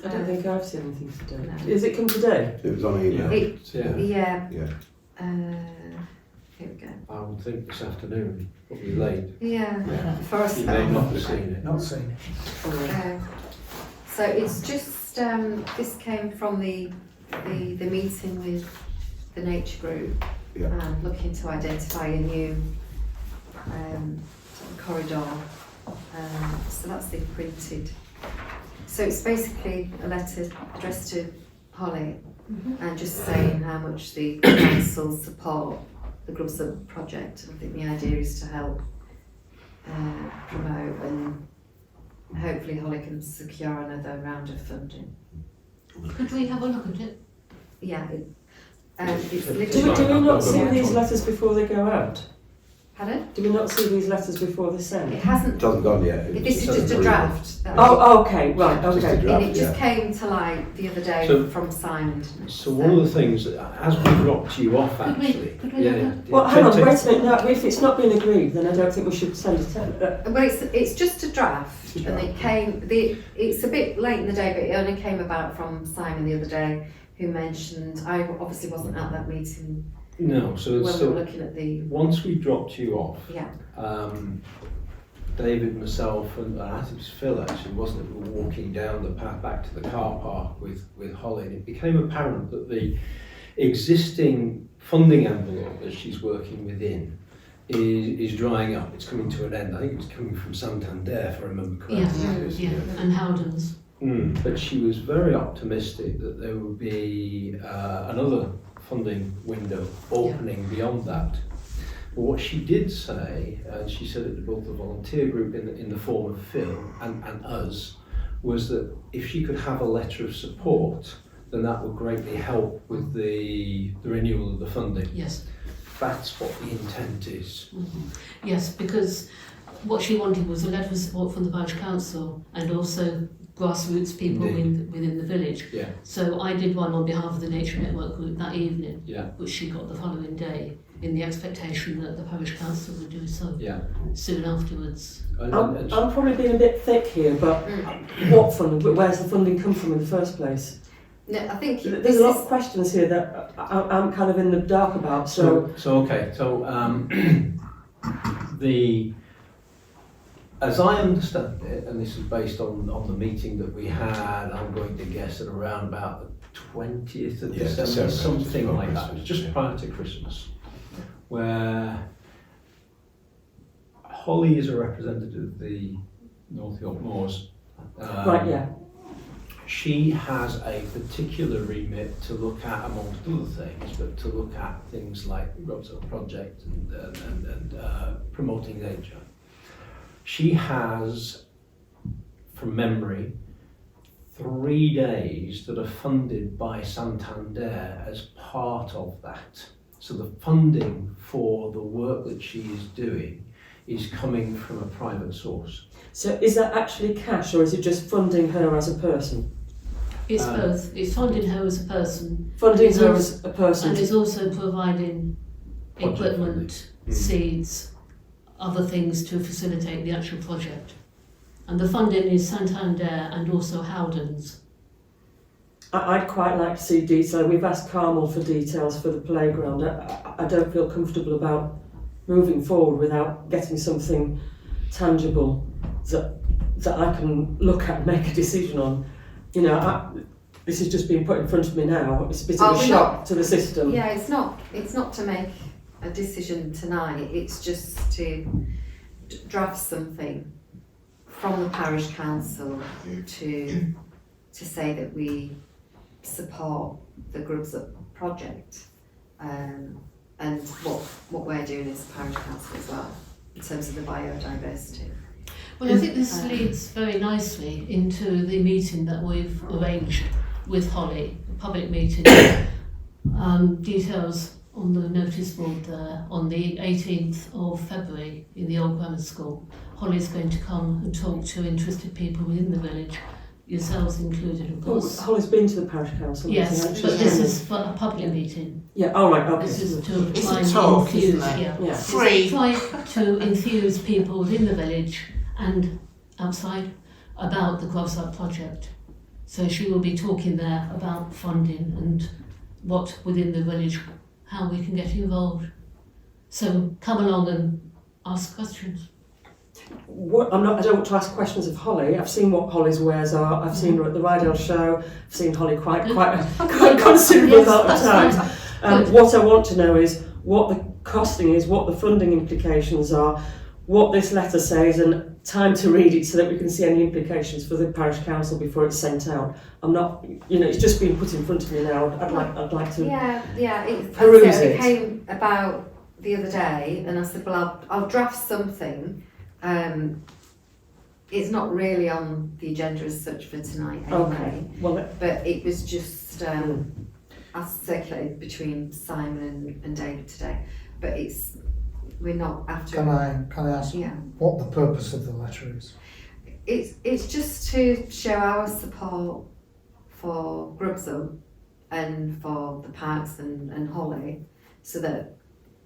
I don't think I've seen anything today. No. Is it come today? It was on email. It- so, Yeah. yeah. think, this afternoon, probably late. Yeah, for us. You may not have seen it. Not seen it. So it's just, this came from the meeting with the nature group, Yeah. looking to identify a new corridor. So that's been printed. So it's basically a letter addressed to Holly and just saying how much the council support the Grubs Up project. I think the idea is to help promote, and hopefully Holly can secure another round of funding. Could we have a look at it? Yeah, it's Do literally. we not see these letters before they go out? Pardon? Do we not see these letters before they're It sent? hasn't. It hasn't gone yet. This is just a draft. Oh, okay, right, Just a okay. draft. And it just came to light the other day So- from Simon. So one of the things, as we dropped you off Could we- actually. could we have a- Well, hang on, take- wait a minute, now, if it's not been agreed, then I don't think we should send it out. Well, it's just a draft, It's a and it came. It's a bit late in the day, but it only came about from Simon the other day, who mentioned. I obviously wasn't at that meeting No, so when it's, we were so looking at the. once we dropped you off, Yeah. David, myself, and I think it was Phil actually, wasn't it? We were walking down the path back to the car park with Holly, and it became apparent that the existing funding envelope that she's working within is drying up. It's coming to an end. I think it was coming from Santander, if I remember correctly. Yes, yeah, and Howden's. But she was very optimistic that there would be another funding window opening beyond that. But what she did say, and she said it to both the volunteer group in the form of Phil and us, was that if she could have a letter of support, then that would greatly help with the renewal of the funding. Yes. That's what the intent is. Yes, because what she wanted was a letter of support from the parish council and also grassroots people within the village. Yeah. So I did one on behalf of the Nature Network group that evening, Yeah. which she got the following day, in the expectation that the parish council would do so Yeah. soon afterwards. And I'm probably being a bit thick here, but what funding, where's the funding come from in the first place? No, I think There's a lot of questions here that I'm kind of in the dark about, so. As I understand it, and this is based on the meeting that we had, I'm going to guess at around about the 20th of December, December, something just like before that, Christmas, just yeah. prior to Christmas, where Holly is a representative of the North York Moors. Right, yeah. She has a particular remit to look at, amongst other things, but to look at things like the Grubs Up project and promoting nature. She has, from memory, 3 days that are funded by Santander as part of that. So the funding for the work that she is doing is coming from a private source. So is that actually cash or is it just funding her as a person? It's both. It's funding her as a person Funding It's her also- as a person. and it's also providing Project equipment, seeds, other things to facilitate the actual project. And the funding is Santander and also Howden's. I'd quite like to see detail. We've asked Carmel for details for the playground. I don't feel comfortable about moving forward without getting something tangible that I can look at and make a decision on. You know, this has just been put in front of me now. It's a bit of a shock to the system. Yeah, it's not to make a decision tonight. It's just to draft something from the parish council to say that we support the Grubs Up project, and what we're doing as parish council as well in terms of the biodiversity. Well, I think this leads very nicely into the meeting that we've arranged with Holly, a public meeting. Details on the notice board there on the 18th of February in the old grammar school. Holly's going to come and talk to interested people within the village, yourselves included, of course. Holly's been to the parish council. Yes, hasn't she? but this is for a public meeting. Yeah, all right, okay. This is to It's try a and talk, infuse, isn't it? Yeah. It's Free. try to infuse people within the village and outside about the Grubs Up project. So she will be talking there about funding and what within the village, how we can get involved. So come along and ask questions. I don't want to ask questions of Holly. I've seen what Holly's wares are. I've seen her at the Rydell show. I've seen Holly quite considerable Yes, amount of that's times. fine. Good. What I want to know is what the costing is, what the funding implications are, what this letter says, and time to read it so that we can see any implications for the parish council before it's sent out. I'm not, it's just been put in front of me now. I'd like to. Yeah. Peruse It it. came about the other day, and I said, well, I'll draft something. It's not really on the agenda as such for tonight anyway. Okay. Well, But it was just I circulated between Simon and David today. But we're not after. Can I ask Yeah. what the purpose of the letter is? It's just to show our support for Grubsome and for the parks and Holly, so that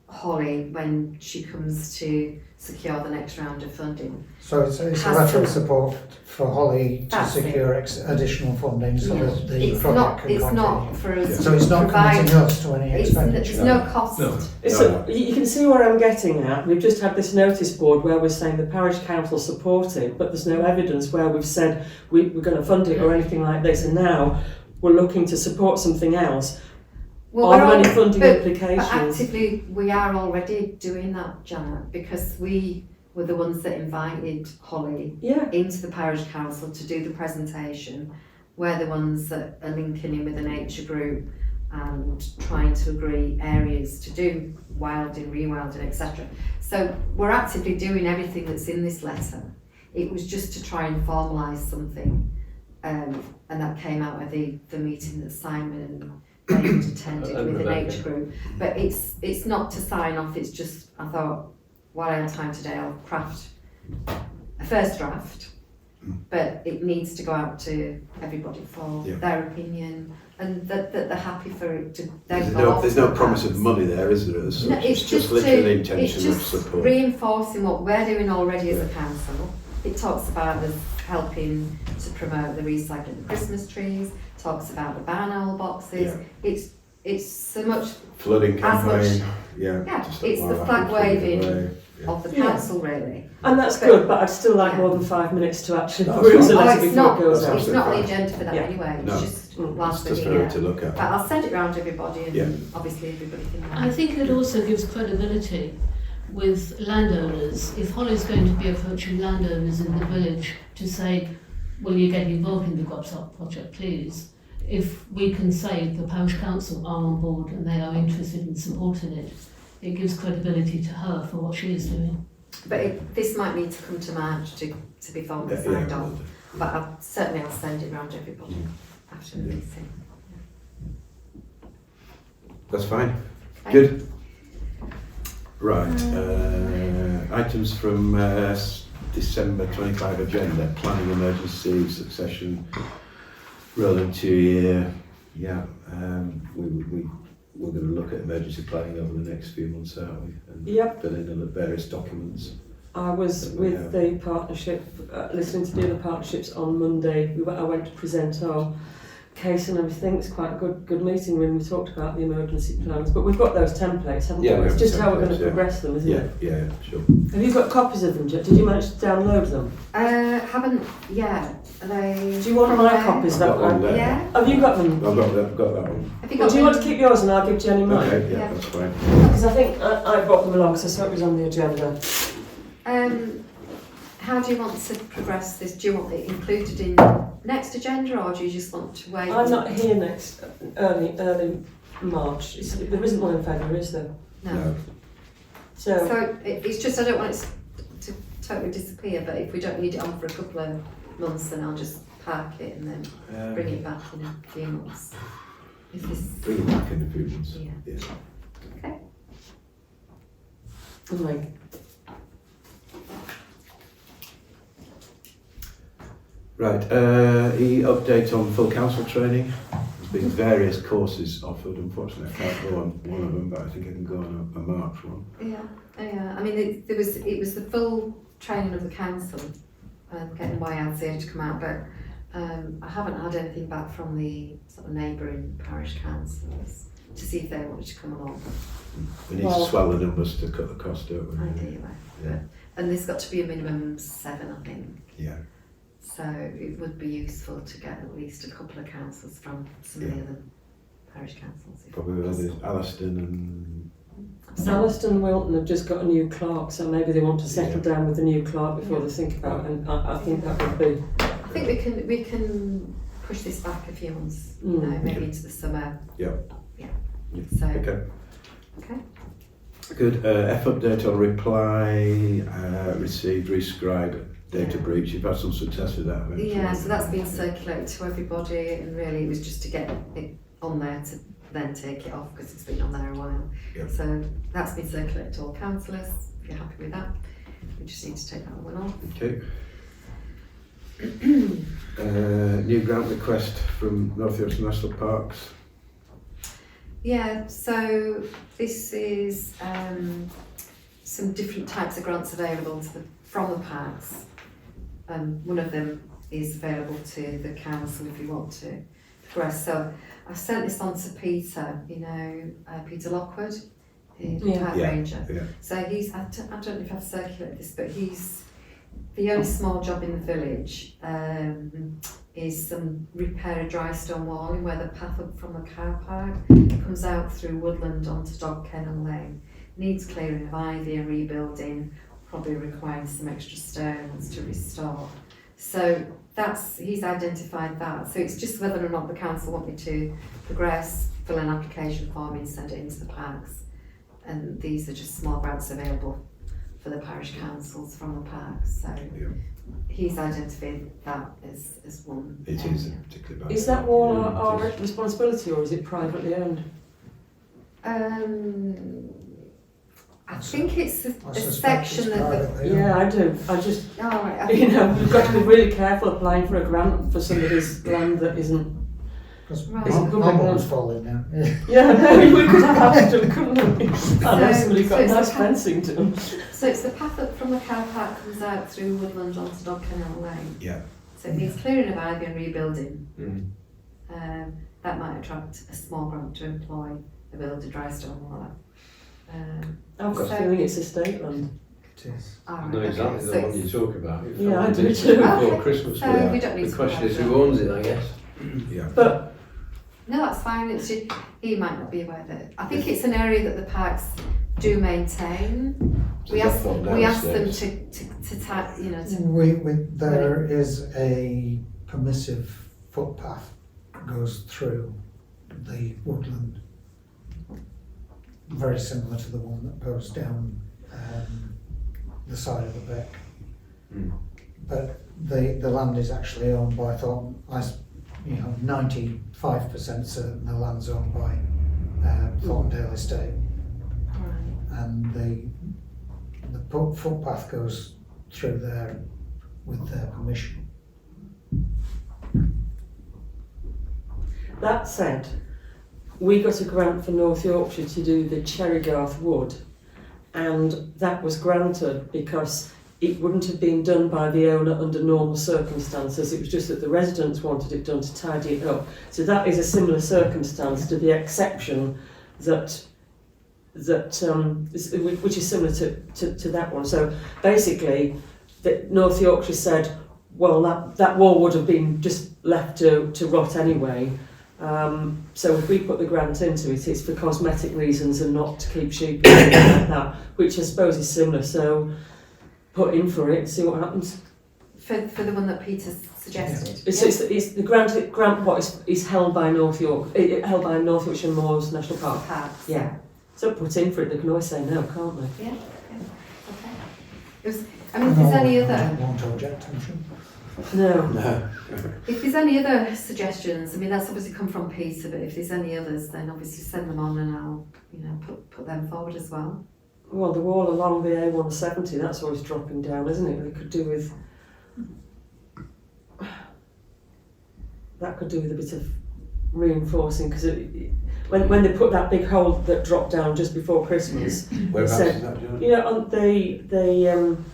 Holly, when she comes to secure the next round of funding. So it's a Has letter of to- support for Holly to That's secure additional funding so Yeah. that the It's project not. can It's continue. not for us. So it's not to provide. committing us to any There's expenditure. no cost. No. you can see where I'm getting at. We've just had this notice board where we're saying the parish council support it, but there's no evidence where we've said we're going to fund it or anything like this, and now we're looking to support something else. Are there any funding implications? But actively, we are already doing that, Janet, because we were the ones that invited Holly Yeah. into the parish council to do the presentation. We're the ones that are linking in with the nature group and trying to agree areas to do wilding, rewilding, etc. So we're actively doing everything that's in this letter. It was just to try and formalise something, and that came out of the meeting that Simon and David attended with the Rebecca. nature group. But it's not to sign off. It's just, I thought, while I have time today, I'll craft a first draft, but it needs to go out to everybody for Yeah. their opinion, and that they're happy for it to then There's go no, off there's no the promise of plans. money there, is there? As such? No, It's just literally intention it's just of support. reinforcing what we're doing already as a council. It talks about us helping to promote the recycling of Christmas trees, talks about the barn owl boxes. It's so much Flooding as campaign, much- yeah. yeah, just it's the like flag flooding waving away, yeah. of the Yeah. council really. And that's But- good, but I'd still like Yeah. more than 5 minutes to actually That's peruse the fine. letter it's before not, it goes That's out. it's not on the absolutely agenda for that Yeah. anyway, it's No. just Mm. whilst It's just we're for here. her to look at. But I'll send it round to everybody and Yeah. obviously everybody can I think it also gives credibility with landowners. If Holly's going to be approaching landowners in the village to say, will you get involved in the Grubsop project, please? If we can say the parish council are on board and they are interested in supporting it, it gives credibility to her for what she is doing. But this might need to come to March to be formally Yeah, signed yeah, off. But I'll send it round to everybody after the Yeah. meeting. That's fine. Okay. Good. Right. Items from December 25 agenda: planning, emergency, succession, rolling 2 year. Yeah. We're going to look at emergency planning over the next few months, aren't we? And Yep. fill in the various documents. I was that we with have. the partnership, listening to the other partnerships on Monday. I went to present our case and everything. It's quite a good meeting when we talked about the emergency plans. But we've got those templates, haven't Yeah, we? we It's have just the how we're going templates, to yeah. progress them, isn't Yeah, it? yeah, sure. Have you got copies of them? Did you manage to download them? Haven't yet. Are they? Do you want from my where? copies? I've That got one one? there. Yeah. Have you got them? I've got that one. Have you Well, got do you want to them? keep yours and I'll give Jenny mine? Okay, yeah, Yeah. that's fine. Because I think I brought them along, so I saw it was on the agenda. How do you want to progress this? Do you want it included in next agenda, or do you just want to wait? I'm not here next early March. There isn't one in February, is there? No. So So it's just I don't want it to totally disappear. But if we don't need it on for a couple of months, then I'll just park it and then bring it back in a few months. If this, Bring it back in a few months. Yeah. Yeah. okay. like, Right, update on full council training. There's been various courses offered. Unfortunately, I can't go on one of them, but I think I can go on a March one. Yeah. I mean, it was the full training of the council, getting YLCA to come out, but I haven't had anything back from the sort of neighbouring parish councils. to see if they wanted to come along, We need Well- to swell the numbers to cut the cost, don't we? ideally. Yeah. And there's got to be a minimum 7, I think. Yeah. So it would be useful to get at least a couple of councillors from some of the other parish councils. if Probably possible. there's Alliston and Alliston and Wilton have just got a new clerk, so maybe they want to settle Yeah. down with the new clerk before Yeah. they think about it. And I think that would be. I think we can push this back a few months, you know, maybe into the summer. Yeah. Yeah. Yeah. So, Okay. okay. Good. F update on reply received, rescribed, data Yeah. breach. You've had some success with that, haven't you? Yeah, so that's been circulated to everybody, and really it was just to get it on there to then take it off because it's been on there a while. Yeah. So that's been circulated to all councillors. If you're happy with that, we just need to take that one off. Okay. New grant request from North Yorkshire National Parks. Yeah, so this is some different types of grants available from the parks. One of them is available to the council if you want to progress. So I've sent this on to Peter, Peter Lockwood, the park Yeah, ranger. yeah. So he's, I don't know if I've circulated this, but he's, the only small job in the village is some repair a dry stone walling where the path up from the car park comes out through woodland onto Dog Kennel Lane. Needs clearing of ivy and rebuilding, probably requiring some extra stones to restore. So he's identified that. So it's just whether or not the council want me to progress, fill an application form and send it into the parks. And these are just small grants available for the parish councils from the parks. So Yeah. he's identified that as one. It is particularly bad. Is that wall Yeah, our it is. responsibility or is it privately owned? I think it's a I suspect section it's that the, privately owned. Yeah, I do. I just, oh, right, I think, we've got to be really careful applying for a grant for somebody's land that isn't. Because Right. my mum's falling now. Yeah, no, we could have Aston, couldn't we? I know somebody's got so it's nice a- fencing to them. so it's the path up from the car park comes out through woodland onto Dog Kennel Lane. Yeah. So it needs clearing of ivy and rebuilding. Mm. That might attract a small grant to employ a builder, dry stone waller. I've got a So- feeling it's estate land. It is. I know exactly the one you talk about. It Yeah, I fell do into too. Before Okay, Christmas. so yeah. we don't need The to question is have who that. owns it, I guess. Yeah. But No, that's fine. It's just, he might not be aware that. I think it's an area that the parks do maintain. So We is that asked from we asked them downstairs? to There is a permissive footpath that goes through the woodland, very similar to the one that goes down the side of the beck. Mm. But the land is actually owned by Thornton. 95% certain the land's owned by Thorntondale Estate, Right. and the footpath goes through there with their permission. that said, we got a grant for North Yorkshire to do the Cherrygarth Wood, and that was granted because it wouldn't have been done by the owner under normal circumstances. It was just that the residents wanted it done to tidy it up. So that is a similar circumstance to the exception which is similar to that one. So basically, North Yorkshire said, well, that wall would have been just left to rot anyway. So if we put the grant into it, it's for cosmetic reasons and not to keep sheep and things like that, which I suppose is similar. So put in for it, see what happens. For the one that Peter suggested. It's the grant is held by North Yorkshire Moors National Park. Parks. Yeah. So put in for it. They can always say no, can't they? Yeah. Okay. If there's any I other, don't want to object, I'm sure. No. No. if there's any other suggestions, that's obviously come from Peter, but if there's any others, then obviously send them on and I'll, put them forward as well. Well, the wall along the A170, that's always dropping down, isn't it? That could do with a bit of reinforcing, because when they put that big hole that dropped down just before Christmas, Whereabouts So- is that, John? on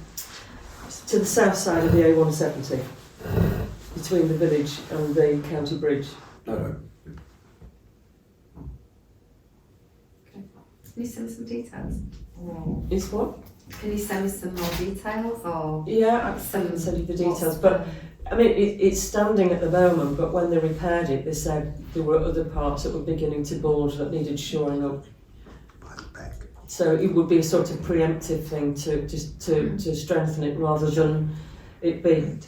to the south side of the A170, between the village and the county bridge. No. Can you send me some details? Or Is what? can you send me some more details? Or Yeah, I can send you the details, but I mean, it's standing at the moment, but when they repaired it, they said there were other parts that were beginning to bulge that needed shoring up. So it would be a sort of preemptive thing to strengthen it rather than it be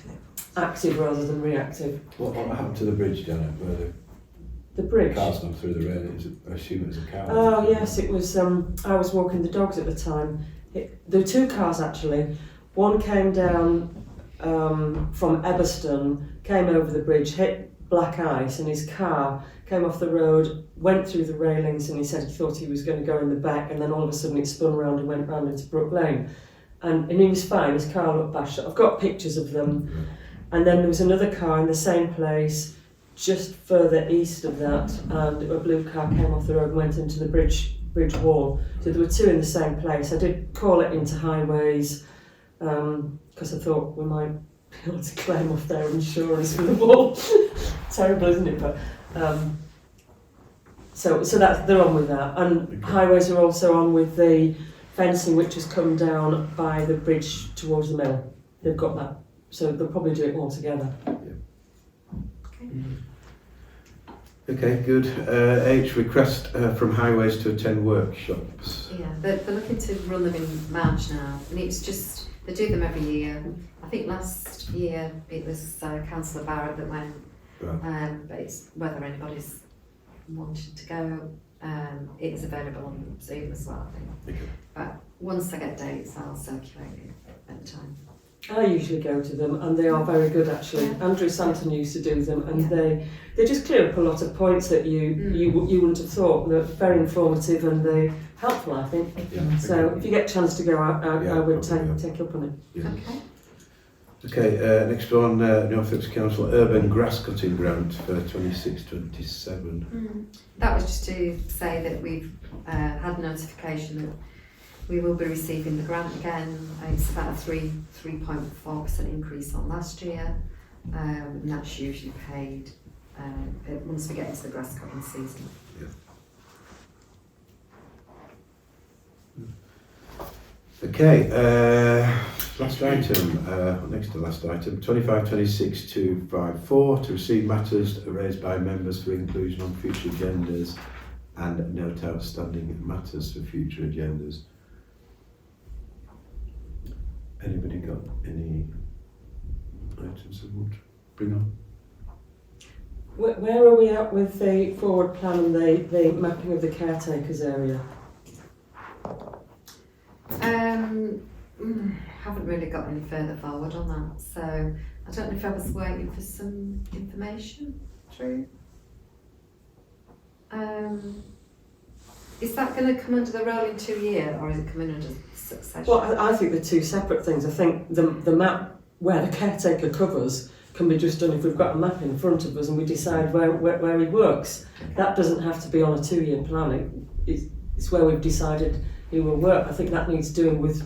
active rather than reactive. What happened to the bridge, Janet, where The the bridge. car's gone through the railings? I assume it was a car. Oh yes, it was. I was walking the dogs at the time. There were two cars actually. One came down from Eberston, came over the bridge, hit black ice, and his car came off the road, went through the railings, and he said he thought he was going to go in the back, and then all of a sudden it spun round and went round into Brook Lane. And he was fine, his car looked bashed up. I've got pictures of them. And then there was another car in the same place, just further east of that, and a blue car came off the road and went into the bridge wall. So there were two in the same place. I did call it into highways, because I thought we might be able to claim off their insurance for the wall. Terrible, isn't it? But so that's, they're on with that. And highways are also on with the fencing which has come down by the bridge towards the mill. They've got that. So they'll probably do it all together. Okay, good. H, request from highways to attend workshops. yeah, they're looking to run them in March now, and it's just they do them every year. I think last year it was Councillor Barrett that went, Right. but it's whether anybody's wanted to go. It is available on Zoom as well, I think. Okay. But once I get dates, I'll circulate it at the time. I usually go to them, and they are very good actually. Yeah. Andrew Santon used to do them, and Yeah. they just clear up a lot of points that you wouldn't have thought. They're very informative and they're helpful, I think. Yeah. So if you get a chance to go, Yeah, I would probably, yeah. take you up on it. Yeah. Okay. Okay, next one, Norfolk Council Urban Grass Cutting Grant for 26-27. That was just to say that we've had notification that we will be receiving the grant again. It's about a 3.4% increase on last year, and that's usually paid once we get into the grass cutting season. Okay, last item, next to last item, 25-26-254, to receive matters raised by members for inclusion on future agendas and note outstanding matters for future agendas. Anybody got any items they want to bring on? Where are we at with the forward plan and the mapping of the caretakers area? Haven't really got any further forward on that, so I don't know if I was waiting for some information through. Is that going to come under the rolling 2 year, or is it coming under succession? Well, I think they're two separate things. I think the map where the caretaker covers can be just done if we've got a map in front of us and we decide where he works. That doesn't have to be on a 2 year plan. It's where we've decided he will work. I think that needs doing with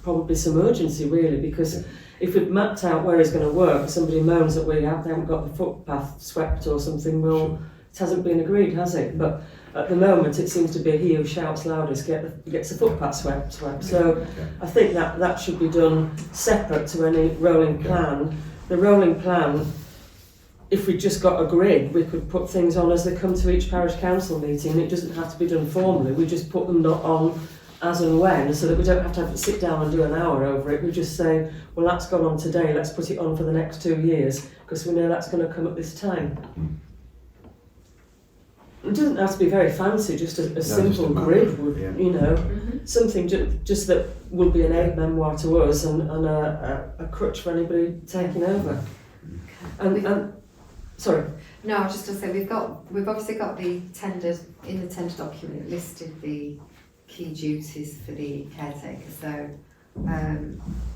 probably some urgency really, because if we've mapped out where he's going to work, somebody moans that they haven't got the footpath swept or something, well, it hasn't been agreed, has it? But at the moment it seems to be he who shouts loudest gets the footpath swept. So I think that should be done separate to any rolling plan. The rolling plan, if we just got a grid, we could put things on as they come to each parish council meeting. It doesn't have to be done formally, we just put them on as and when, so that we don't have to sit down and do an hour over it. We just say, well, that's gone on today, let's put it on for the next 2 years, because we know that's going to come at this time. It doesn't have to be very fancy, just a simple grid would, you know, something just that will be an aid memoir to us and a crutch for anybody taking over. And sorry. No, I was just going to say we've obviously got the tender in the tender document. It listed the key duties for the caretaker. So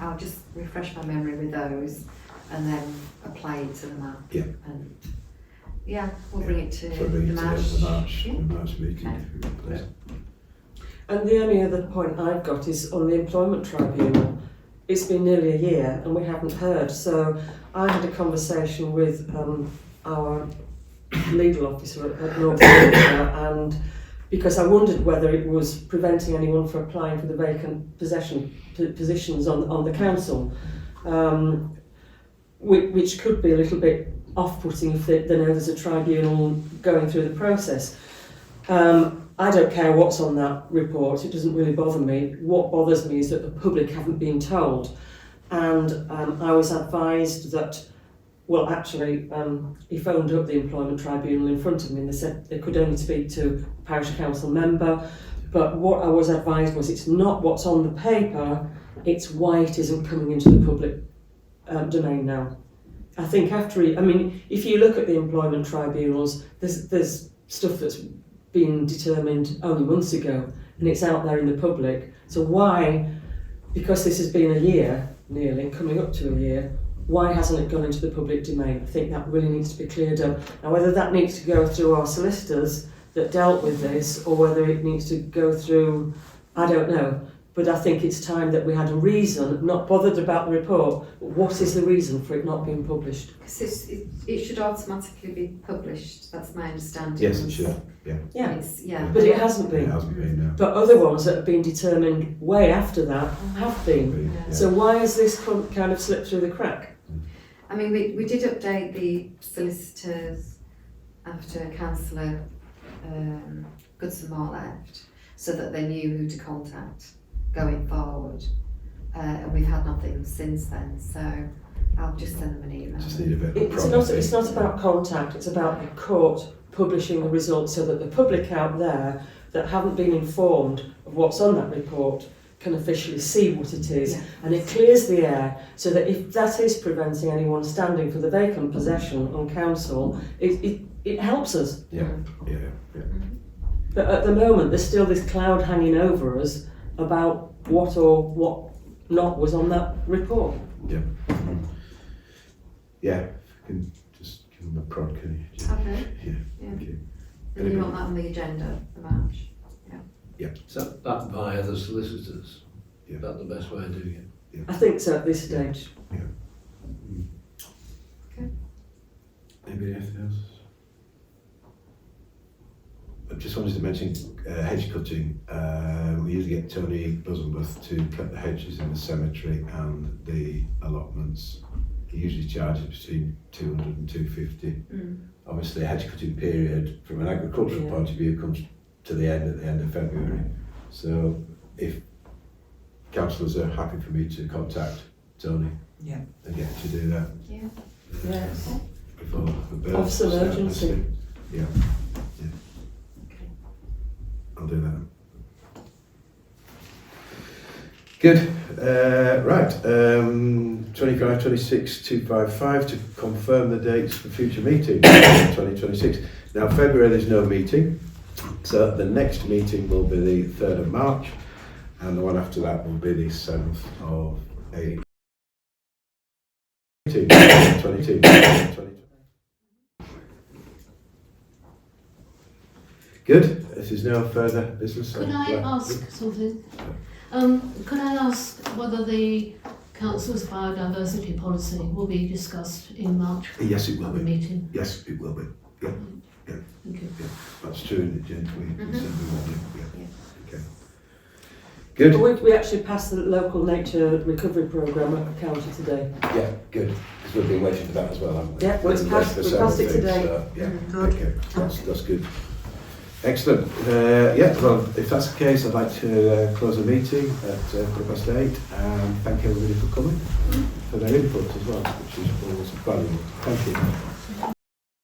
I'll just refresh my memory with those and then apply it to the map. Yeah. And we'll bring it to So the March. the March meeting. Okay. And the only other point I've got is on the employment tribunal. It's been nearly a year and we haven't heard. So I had a conversation with our legal officer at North and because I wondered whether it was preventing anyone from applying for the vacant positions on the council, which could be a little bit off-putting if they know there's a tribunal going through the process. I don't care what's on that report, it doesn't really bother me. What bothers me is that the public haven't been told. And I was advised that, well, actually, he phoned up the employment tribunal in front of me and they said they could only speak to a parish council member. But what I was advised was it's not what's on the paper, it's why it isn't coming into the public domain now. I think if you look at the employment tribunals, there's stuff that's been determined only months ago and it's out there in the public. So why, because this has been a year, nearly, coming up to a year, why hasn't it gone into the public domain? I think that really needs to be cleared up. Now, whether that needs to go through our solicitors that dealt with this or whether it needs to go through, I don't know. But I think it's time that we had a reason, not bothered about the report, but what is the reason for it not being published? Because it should automatically be published, that's my understanding. Yes, it should. Yeah, Yeah. but it hasn't It been. hasn't been, no. But other ones that have been determined way after that have been. Yeah. So why has this kind of slipped through the crack? I mean, we did update the solicitors after Councillor Goodson Moore left, so that they knew who to contact going forward. And we've had nothing since then, so I'll just send them an email. Just need a bit of It's not about contact, it's about the court publishing the results so that the public out there that haven't been informed of what's on that report can officially see what it is. Yeah. And it clears the air so that if that is preventing anyone standing for the vacant possession on council, it helps us. Yeah. But at the moment there's still this cloud hanging over us about what or what not was on that report. Yeah. Yeah. If you can just give them a prod, can you? Okay. Yeah. Yeah. Thank you. And you want that on the agenda for March? Is that via the solicitors? Yeah. Is that the best way of doing it? I think so at this stage. Anybody anything else? I just wanted to mention hedge cutting. We usually get Tony Buzzenworth to cut the hedges in the cemetery and the allotments. He usually charges between 200 and 250. Obviously, a hedge cutting period from an agricultural point of view comes to the end of February. So if councillors are happy for me to contact Tony and get to do that. Yeah. Yes. Before the birds Of some start urgency. nesting. Yeah. Okay. I'll do that. Good. Right. 25, 26, 255 to confirm the dates for future meetings 2026. Now, February there's no meeting, so the next meeting will be the 3rd of March, and the one after that will be the 7th of April. 22. Good. If there's no further business. Could I ask something? Could I ask whether the council's biodiversity policy will be discussed in March Yes, it will at the be. meeting? Yes, it will be. Yeah, Thank you. yeah. That's true in the agenda. We said we will do. Yeah. Okay. Good. We actually passed the local nature recovery programme at the county today. Yeah, good. Because we've been waiting for that as well, haven't we? Yeah, well, it's We've passed- waited for we passed several it today. things, so, yeah, Good. okay. That's good. Excellent. Yeah, well, if that's the case, I'd like to close the meeting at 8:15 and thank everybody for coming, for their input as well, which is always valuable. Thank you.